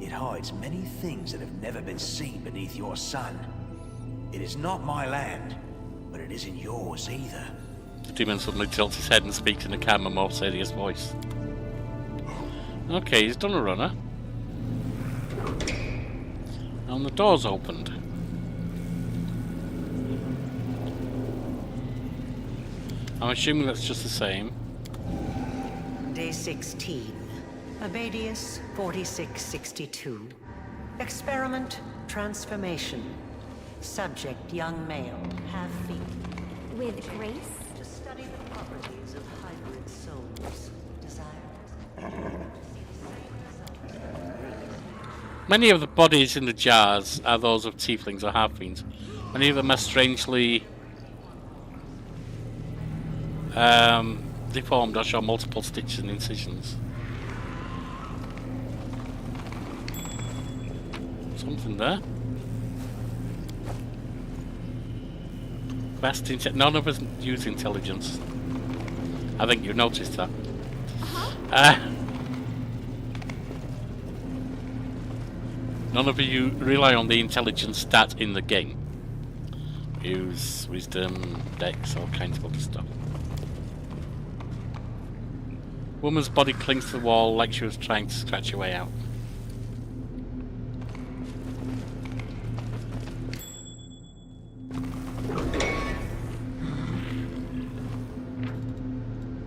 It hides many things that have never been seen beneath your sun. It is not my land, but it isn't yours either.
The demon suddenly tilts his head and speaks in a calmer, more serious voice. Okay, he's done a runner. And the door's opened. I'm assuming that's just the same.
Day 16. Abadius 4662. Experiment transformation. Subject young male, half feet.
With grace?
To study the properties of hybrid souls. Desire.
Many of the bodies in the jars are those of tieflings or half-fiends. Many of them are strangely deformed or show multiple stitches and incisions. Something there. None of us use intelligence. I think you noticed that. None of you rely on the intelligence stat in the game. Use wisdom, dex, all kinds of other stuff. Woman's body clings to the wall like she was trying to scratch her way out.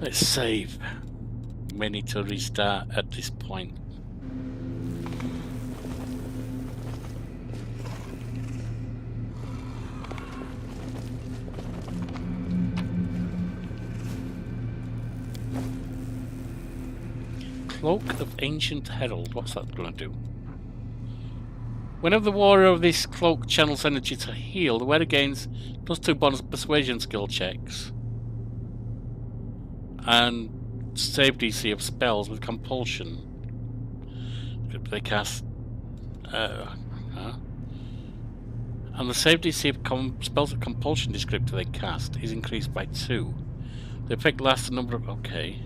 Let's save. We need to restart at this point. Cloak of Ancient Herald. What's that going to do? Whenever the wearer of this cloak channels energy to heal, the wearer gains +2 bonus persuasion skill checks. And save DC of spells with compulsion. They cast. And the save DC of spells of compulsion descriptor they cast is increased by 2. The effect lasts a number of. Okay.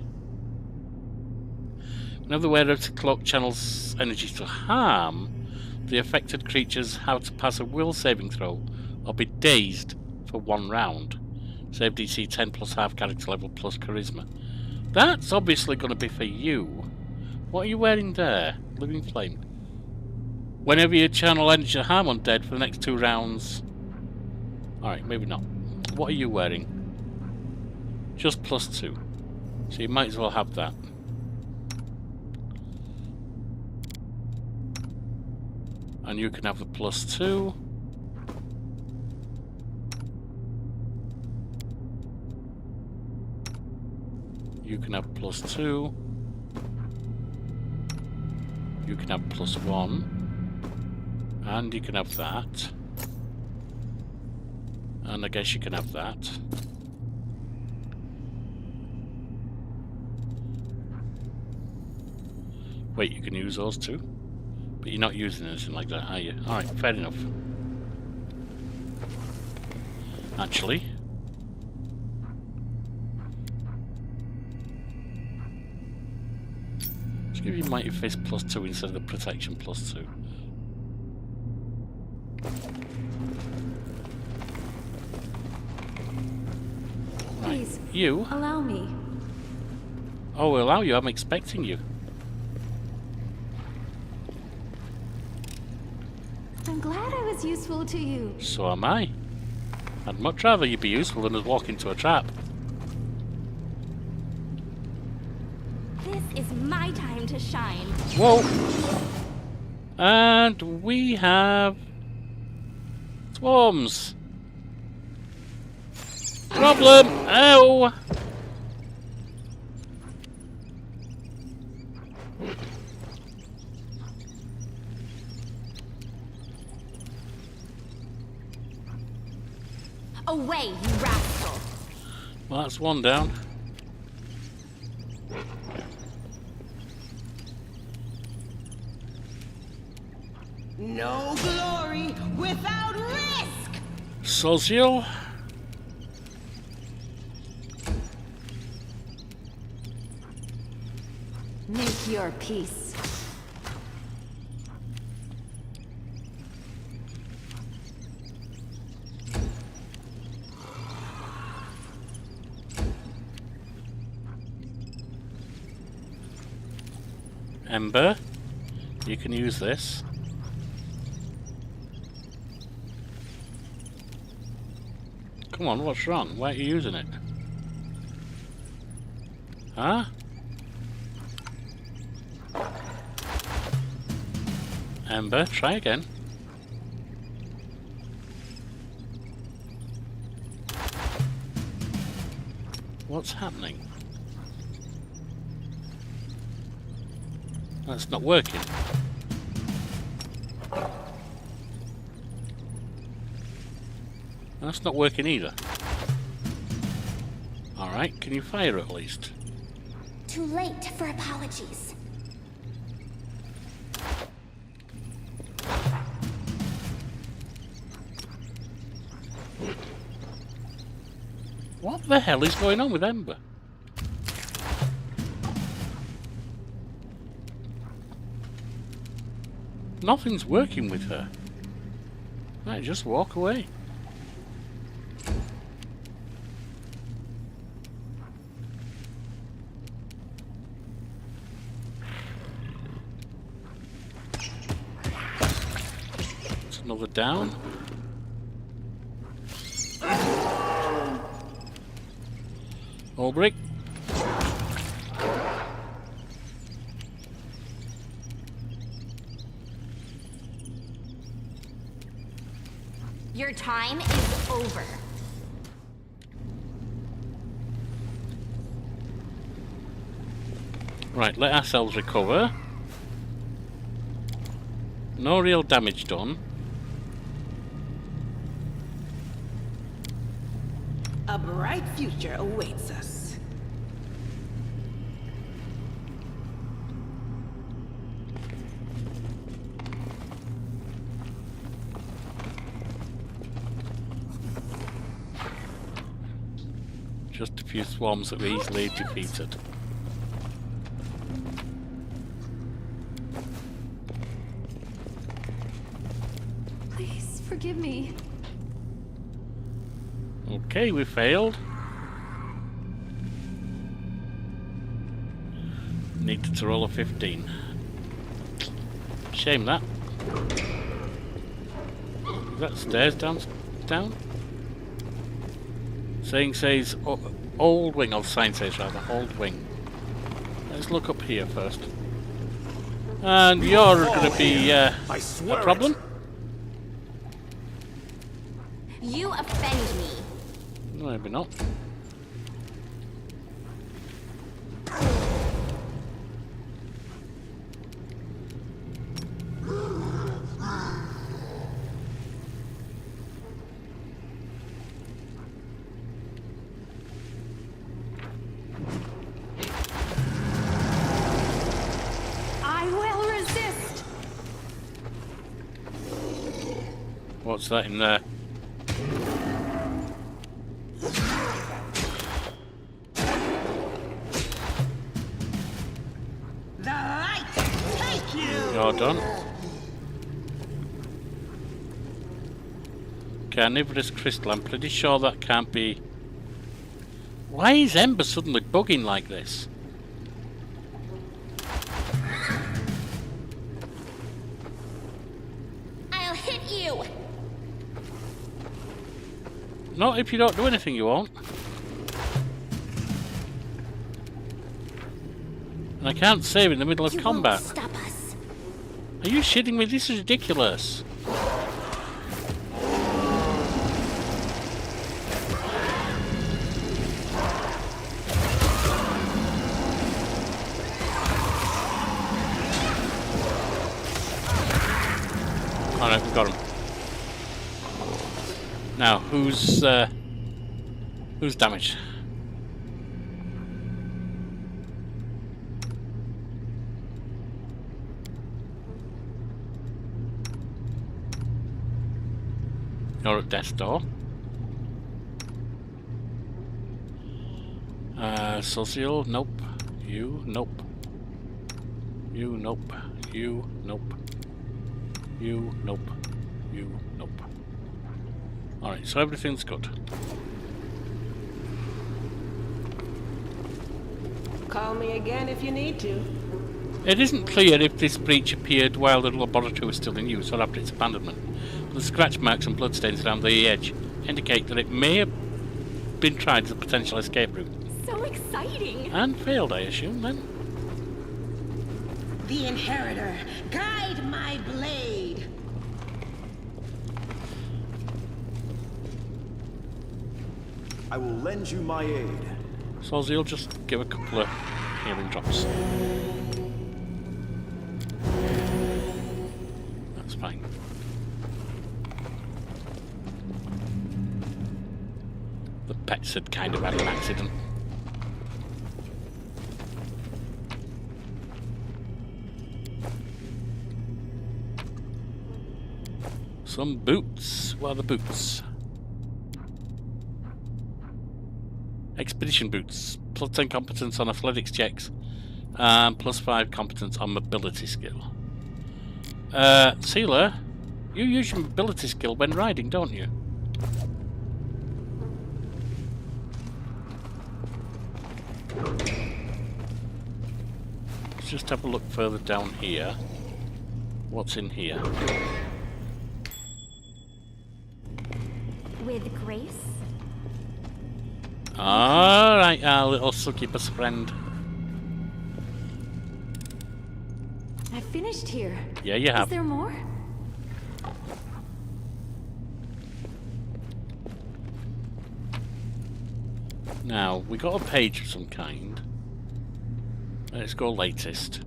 Whenever the wearer of the cloak channels energy to harm, the affected creatures have to pass a will saving throw or be dazed for 1 round. Save DC 10 plus half character level plus charisma. That's obviously going to be for you. What are you wearing there? Living Flame. Whenever you channel energy to harm undead for the next 2 rounds. Alright, maybe not. What are you wearing? Just +2. So you might as well have that. And you can have the +2. You can have +2. You can have +1. And you can have that. And I guess you can have that. Wait, you can use those too? But you're not using anything like that, are you? Alright, fair enough. Actually. Let's give you Mighty Fist +2 instead of the Protection +2. Right,
Please,
you?
allow me.
Oh, we'll allow you, I'm expecting you.
I'm glad I was useful to you.
So am I. I'd much rather you be useful than us walk into a trap.
This is my time to shine.
Whoa! And we have swarms. Problem! Ow!
Away, you rascal!
Well, that's one down.
No glory without risk!
Social.
Make your peace.
Ember, you can use this. Come on, what's wrong? Why are you using it? Huh? Ember, try again. What's happening? That's not working. That's not working either. Alright, can you fire at least?
Too late for apologies.
What the hell is going on with Ember? Nothing's working with her. Right, just walk away. That's another down. Ulbrich.
Your time is over.
Right, let ourselves recover. no real damage done.
A bright future awaits us.
Just a few swarms that were easily defeated.
Please forgive me.
Okay, we failed. Needed to roll a 15. Shame that. Is that stairs down? Saying says old wing, or sign says rather, old wing. Let's look up here first. And you're going to be a problem?
You offend me.
No, maybe not.
I will resist.
What's that in there?
The light, take you!
You're done. Carnivorous crystal. I'm pretty sure that can't be. Why is Ember suddenly bugging like this?
I'll hit you.
Not if you don't do anything, you won't. And I can't save in the middle of
You
combat.
won't stop us.
Are you shitting me? This is ridiculous. Alright, we've got him. Now, who's damaged? You're at death's door. Social, nope. You, nope. You, nope. You, nope. You, nope. You, nope. Alright, so everything's good.
Call me again if you need to.
It isn't clear if this breach appeared while the laboratory was still in use or after its abandonment. The scratch marks and bloodstains around the edge indicate that it may have been tried as a potential escape route.
So exciting.
And failed, I assume, then.
The Inheritor, guide my blade.
I will lend you my aid.
So you'll just give a couple of healing drops. That's fine. The pets had kind of had an accident. Some boots. What are the boots? Expedition boots. Plus 10 competence on athletics checks. And plus 5 competence on mobility skill. Sealer, you use your mobility skill when riding, don't you? Let's just have a look further down here. What's in here?
With grace.
Alright, our little succubus friend.
I finished here.
Yeah, you have.
Is there more?
Now, we got a page of some kind. Let's go latest.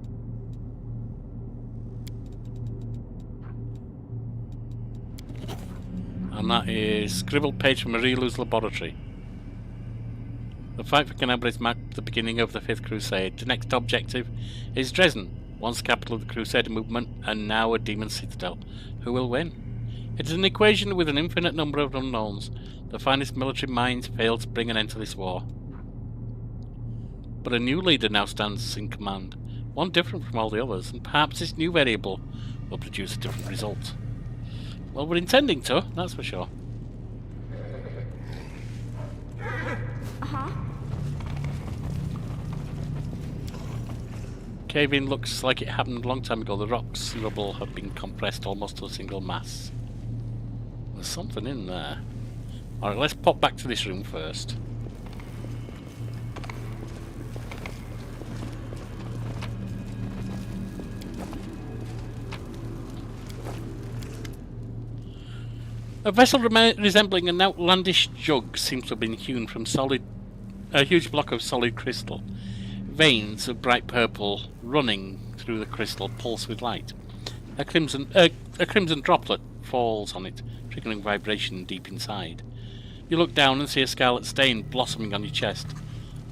And that is scribbled page from Areelu's laboratory. The fight for Canabres marked the beginning of the Fifth Crusade. The next objective is Dresden, once capital of the Crusader movement and now a demon citadel. Who will win? It is an equation with an infinite number of unknowns. The finest military minds failed to bring an end to this war. But a new leader now stands in command, one different from all the others, and perhaps this new variable will produce a different result. Well, we're intending to, that's for sure.
Uh-huh.
Cave-in looks like it happened a long time ago. The rocks and rubble have been compressed almost to a single mass. There's something in there. Alright, let's pop back to this room first. A vessel resembling an outlandish jug seems to have been hewn from a huge block of solid crystal. Veins of bright purple running through the crystal pulse with light. A crimson droplet falls on it, triggering vibration deep inside. You look down and see a scarlet stain blossoming on your chest.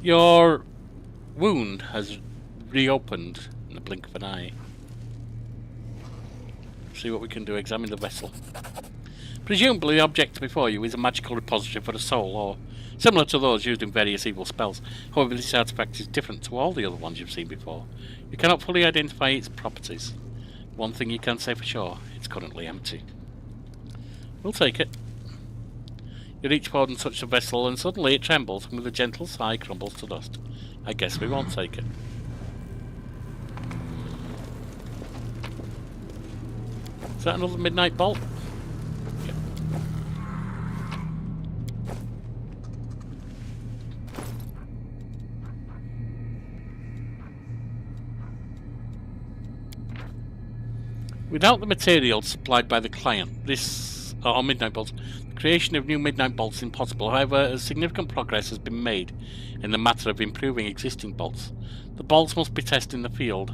Your wound has reopened in the blink of an eye. See what we can do. Examine the vessel. Presumably the object before you is a magical repository for a soul, or similar to those used in various evil spells. However, this artifact is different to all the other ones you've seen before. You cannot fully identify its properties. One thing you can say for sure, it's currently empty. We'll take it. You reach forward and touch the vessel, and suddenly it trembles, and with a gentle sigh crumbles to dust. I guess we won't take it. Is that another midnight bolt? Without the materials supplied by the client, this midnight bolts, the creation of new midnight bolts is impossible. However, significant progress has been made in the matter of improving existing bolts. The bolts must be tested in the field.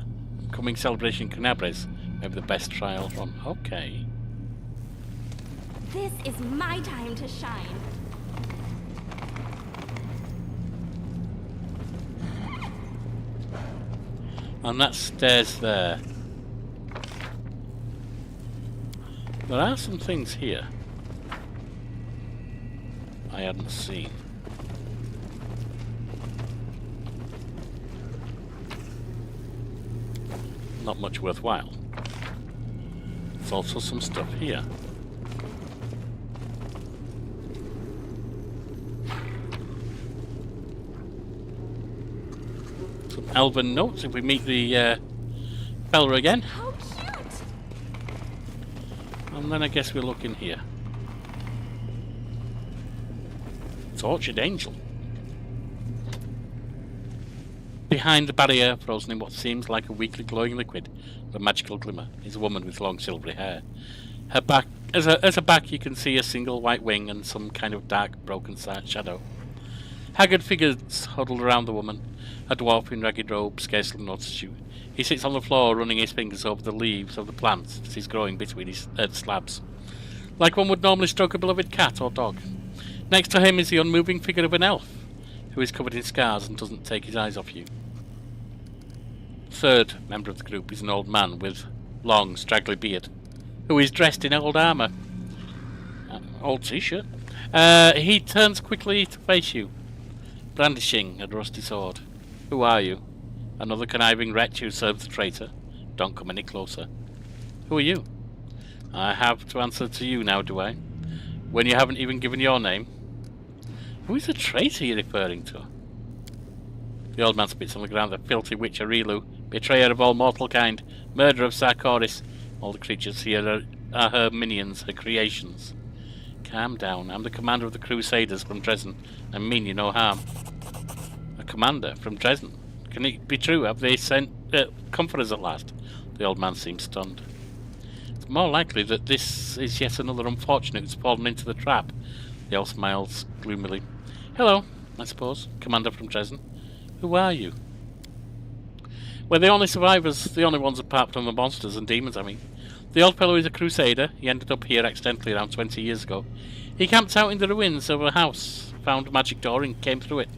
Coming Celebration Canabres may be the best trial run. Okay.
This is my time to shine.
And that stairs there. There are some things here I hadn't seen. Not much worthwhile. There's also some stuff here. Some elven notes if we meet the fella again.
How cute!
And then I guess we'll look in here. Tortured angel. Behind the barrier, frozen in what seems like a weakly glowing liquid with a magical glimmer, is a woman with long silvery hair. Her back, as her back, you can see a single white wing and some kind of dark, broken shadow. Haggard figures huddled around the woman. A dwarf in ragged robes scarcely notices you. He sits on the floor, running his fingers over the leaves of the plants that is growing between his slabs, like one would normally stroke a beloved cat or dog. Next to him is the unmoving figure of an elf, who is covered in scars and doesn't take his eyes off you. The third member of the group is an old man with long, straggly beard, who is dressed in old armour. Old t-shirt. He turns quickly to face you, brandishing a rusty sword. Who are you? Another conniving wretch who serves the traitor? Don't come any closer. Who are you? I have to answer to you now, do I? When you haven't even given your name? Who is the traitor you're referring to? The old man spits on the ground. The filthy witch Areelu, betrayer of all mortal kind, murderer of Sarkoris. All the creatures here are her minions, her creations. Calm down. I'm the commander of the Crusaders from Dresden, and mean you no harm. A commander from Dresden? Can it be true? Have they come for us at last? The old man seems stunned. It's more likely that this is yet another unfortunate who's fallen into the trap. The elf smiles gloomily. Hello, I suppose, commander from Dresden. Who are you? We're the only survivors, the only ones apart from the monsters and demons, I mean. The old fellow is a crusader. He ended up here accidentally around 20 years ago. He camped out in the ruins of a house, found a magic door and came through it.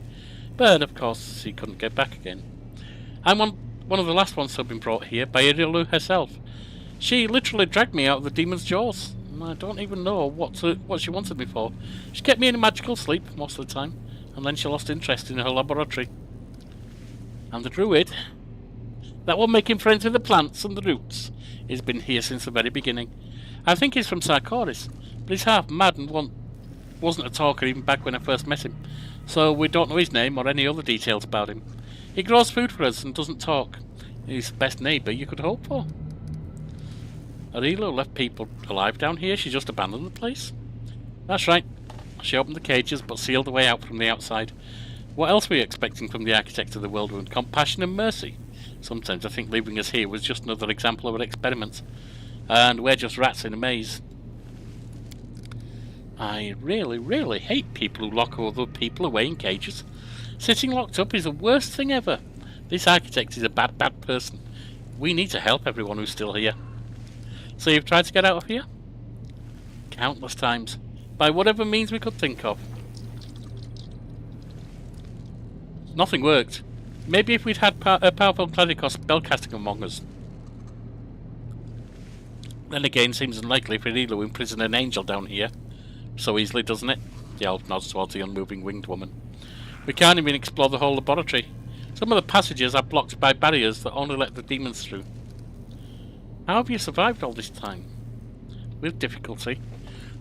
But, of course, he couldn't get back again. I'm one of the last ones to have been brought here by Areelu herself. She literally dragged me out of the demon's jaws. I don't even know what she wanted me for. She kept me in a magical sleep most of the time, and then she lost interest in her laboratory. And the druid, that one making friends with the plants and the roots, has been here since the very beginning. I think he's from Sarkoris, but he's half mad and wasn't a talker even back when I first met him, so we don't know his name or any other details about him. He grows food for us and doesn't talk. He's the best neighbour you could hope for. Areelu left people alive down here. She just abandoned the place. That's right. She opened the cages but sealed the way out from the outside. What else were you expecting from the architect of the world? Compassion and mercy. Sometimes I think leaving us here was just another example of her experiments. And we're just rats in a maze. I really, really hate people who lock other people away in cages. Sitting locked up is the worst thing ever. This architect is a bad, bad person. We need to help everyone who's still here. So you've tried to get out of here? Countless times. By whatever means we could think of. Nothing worked. Maybe if we'd had a powerful Clericos spellcasting among us. Then again, seems unlikely for Areelu imprisoned an angel down here. So easily, doesn't it? The elf nods towards the unmoving winged woman. We can't even explore the whole laboratory. Some of the passages are blocked by barriers that only let the demons through. How have you survived all this time? With difficulty.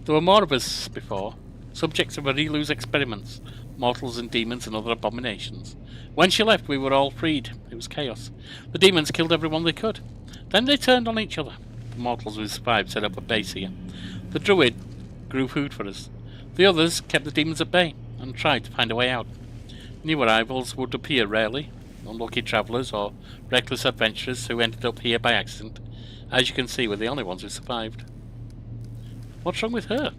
There were more of us before, subjects of Areelu's experiments, mortals and demons and other abominations. When she left, we were all freed. It was chaos. The demons killed everyone they could. Then they turned on each other. The mortals who survived set up a base here. The druid grew food for us. The others kept the demons at bay and tried to find a way out. New arrivals would appear rarely, unlucky travellers or reckless adventurers who ended up here by accident. As you can see, we're the only ones who survived. What's wrong with her?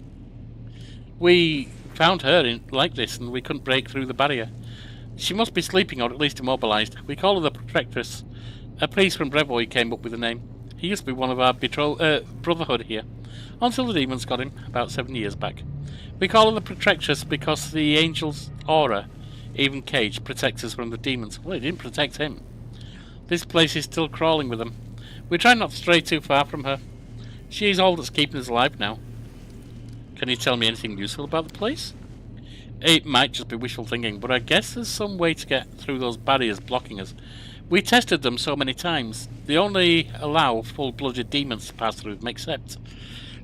We found her like this and we couldn't break through the barrier. She must be sleeping or at least immobilised. We call her the Protectress. A priest from Brevoy came up with the name. He used to be one of our brotherhood here, until the demons got him about 7 years back. We call her the Protectress because the angel's aura, even caged, protects us from the demons. Well, it didn't protect him. This place is still crawling with them. We try not to stray too far from her. She's all that's keeping us alive now. Can you tell me anything useful about the place? It might just be wishful thinking, but I guess there's some way to get through those barriers blocking us. We tested them so many times. They only allow full-blooded demons to pass through them, except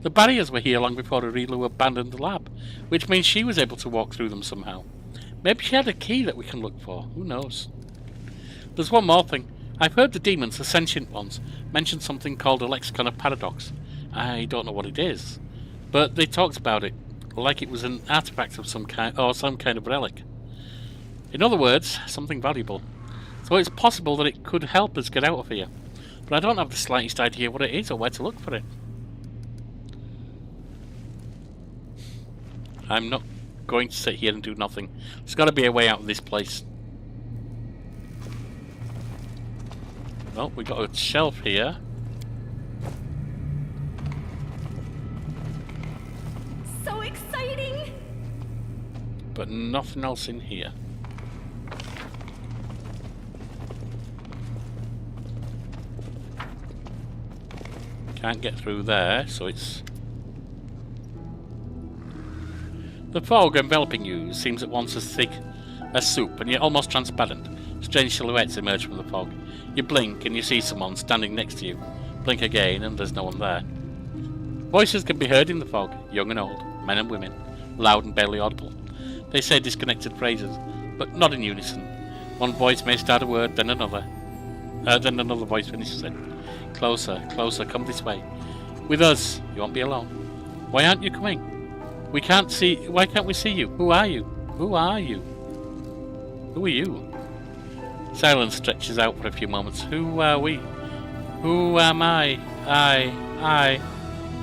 the barriers were here long before Areelu abandoned the lab, which means she was able to walk through them somehow. Maybe she had a key that we can look for. Who knows? There's one more thing. I've heard the demons, the sentient ones, mention something called a lexicon of paradox. I don't know what it is, but they talked about it, like it was an artifact of some kind, or some kind of relic. In other words, something valuable. So it's possible that it could help us get out of here, but I don't have the slightest idea what it is or where to look for it. I'm not going to sit here and do nothing. There's got to be a way out of this place. Well, we've got a shelf here.
So exciting!
But nothing else in here. Can't get through there, so it's... The fog enveloping you seems at once as thick as soup and yet almost transparent. Strange silhouettes emerge from the fog. You blink and you see someone standing next to you. Blink again and there's no one there. Voices can be heard in the fog, young and old, men and women, loud and barely audible. They say disconnected phrases, but not in unison. One voice may start a word, then another voice finishes it. Closer, closer, come this way. With us, you won't be alone. Why aren't you coming? Why can't we see you? Who are you? Who are you? Who are you? Silence stretches out for a few moments. Who are we? Who am I? I.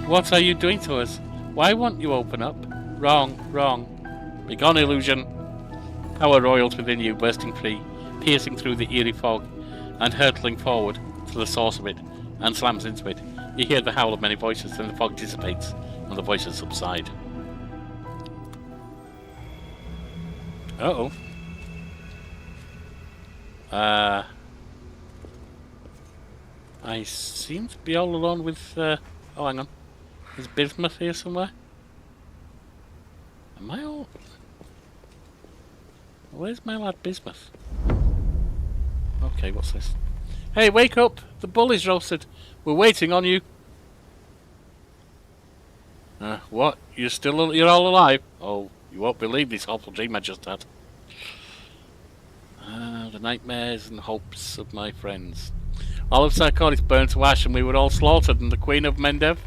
What are you doing to us? Why won't you open up? Wrong, wrong. Begone, illusion. Power roils within you, bursting free, piercing through the eerie fog, and hurtling forward to the source of it, and slams into it. You hear the howl of many voices, then the fog dissipates, and the voices subside. Uh-oh. I seem to be all alone with, oh, hang on. Is Bismuth here somewhere? Am I all... Where's my lad Bismuth? Okay, what's this? Hey, wake up! The bull is roasted. We're waiting on you. What? You're all alive? Oh, you won't believe this awful dream I just had. The nightmares and hopes of my friends. All of Sarkonis burned to ash and we were all slaughtered, and the Queen of Mendev?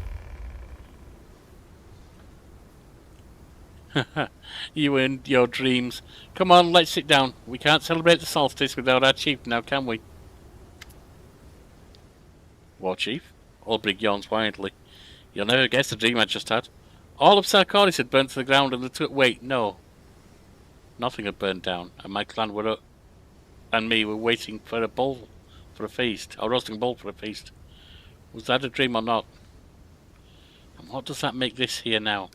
You and your dreams. Come on, let's sit down. We can't celebrate the solstice without our chief now, can we? War chief? Ulbrich yawns wildly. You'll never guess the dream I just had. All of Sarkonis had burnt to the ground and wait, no. Nothing had burned down, and my clan and me were waiting for a bull for a feast. A roasting bull for a feast. Was that a dream or not? And what does that make this here now?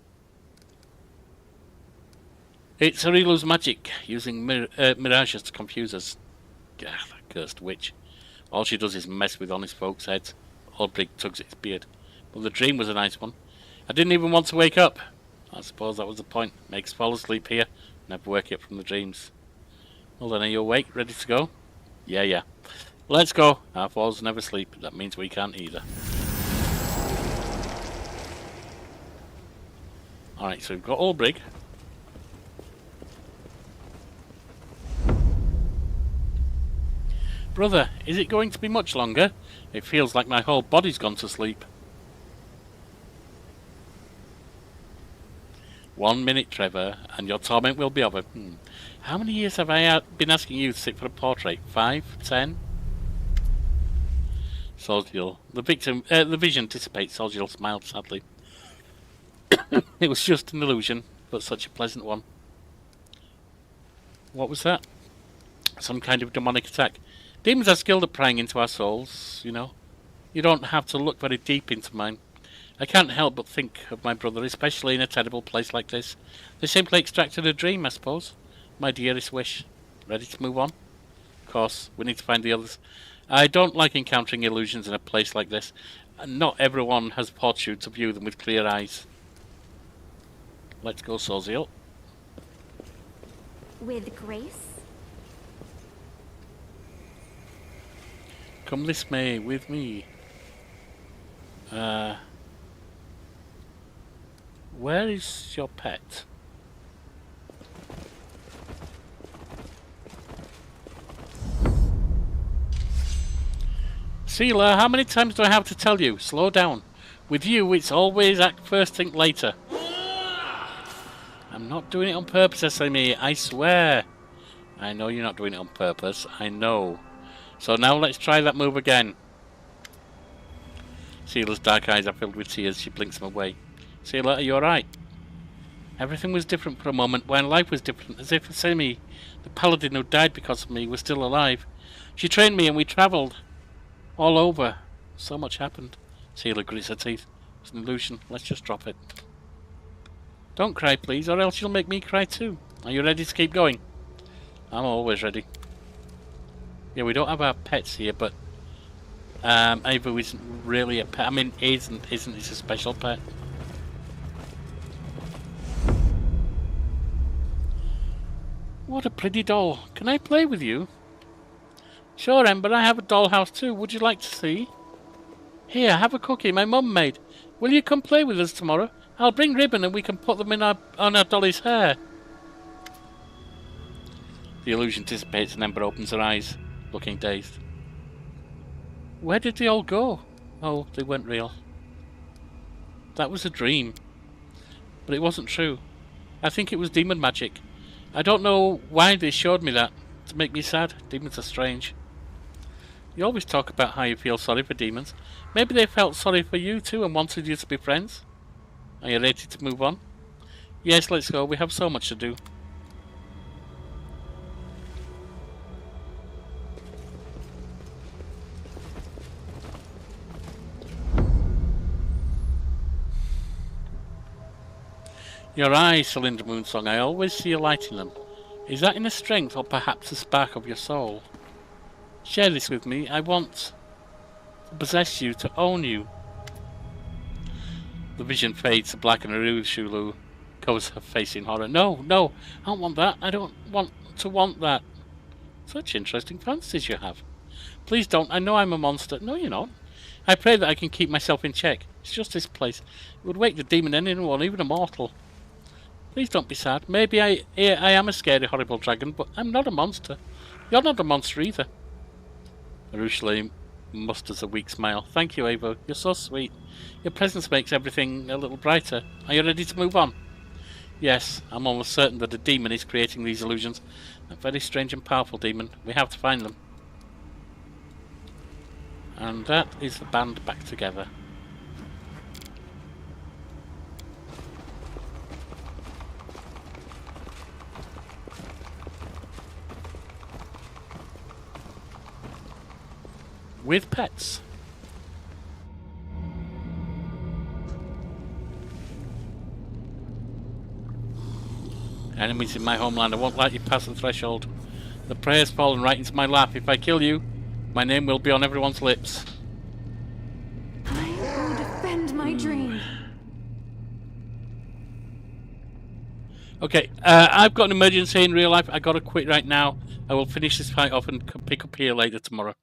It's Areelu's magic, using mirages to confuse us. Gah, that cursed witch. All she does is mess with honest folks' heads. Ulbrich tugs at his beard. But the dream was a nice one. I didn't even want to wake up. I suppose that was the point. Make us fall asleep here, never wake up from the dreams. Well then, are you awake, ready to go? Yeah. Let's go. Our fours never sleep. That means we can't either. Alright, so we've got Ulbrich. Brother, is it going to be much longer? It feels like my whole body's gone to sleep. 1 minute, Trevor, and your torment will be over. How many years have I been asking you to sit for a portrait? 5? 10? Soldiel. The vision dissipates. Soldiel smiled sadly. It was just an illusion, but such a pleasant one. What was that? Some kind of demonic attack. Demons are skilled at prying into our souls, you know. You don't have to look very deep into mine. I can't help but think of my brother, especially in a terrible place like this. They simply extracted a dream, I suppose. My dearest wish. Ready to move on? Of course, we need to find the others. I don't like encountering illusions in a place like this. And not everyone has fortune to view them with clear eyes. Let's go, Soziel.
With grace?
Come this way with me. Where is your pet? Sealer, how many times do I have to tell you? Slow down. With you, it's always act first, think later. I'm not doing it on purpose, SME, I swear. I know you're not doing it on purpose, I know. So now let's try that move again. Sealer's dark eyes are filled with tears. She blinks them away. Sealer, are you alright? Everything was different for a moment, when life was different, as if Semi, the paladin who died because of me, was still alive. She trained me and we travelled all over. So much happened. Sealer grits her teeth. It's an illusion. Let's just drop it. Don't cry, please, or else you'll make me cry too. Are you ready to keep going? I'm always ready. Yeah, we don't have our pets here, but Ava isn't really a pet. I mean, isn't it's a special pet. What a pretty doll. Can I play with you? Sure, Ember, I have a dollhouse too. Would you like to see? Here, have a cookie my mum made. Will you come play with us tomorrow? I'll bring ribbon and we can put them on our dolly's hair. The illusion dissipates and Ember opens her eyes, looking dazed. Where did they all go? Oh, they weren't real. That was a dream. But it wasn't true. I think it was demon magic. I don't know why they showed me that. To make me sad. Demons are strange. You always talk about how you feel sorry for demons. Maybe they felt sorry for you too and wanted you to be friends. Are you ready to move on? Yes, let's go. We have so much to do. Your eyes, Cylinder Moonsong, I always see a light in them. Is that inner strength or perhaps a spark of your soul? Share this with me. I want to possess you, to own you. The vision fades to black and Areelu covers her face in horror. No, no, I don't want that. I don't want to want that. Such interesting fantasies you have. Please don't. I know I'm a monster. No, you're not. I pray that I can keep myself in check. It's just this place. It would wake the demon in anyone, even a mortal. Please don't be sad. Maybe I am a scary, horrible dragon, but I'm not a monster. You're not a monster either. Areelu musters a weak smile. Thank you, Avo. You're so sweet. Your presence makes everything a little brighter. Are you ready to move on? Yes, I'm almost certain that a demon is creating these illusions. A very strange and powerful demon. We have to find them. And that is the band back together. With pets. Enemies in my homeland, I won't let you pass the threshold. The prey has fallen right into my lap. If I kill you, my name will be on everyone's lips.
I will defend my dream.
Okay, I've got an emergency in real life. I gotta quit right now. I will finish this fight off and pick up here later tomorrow.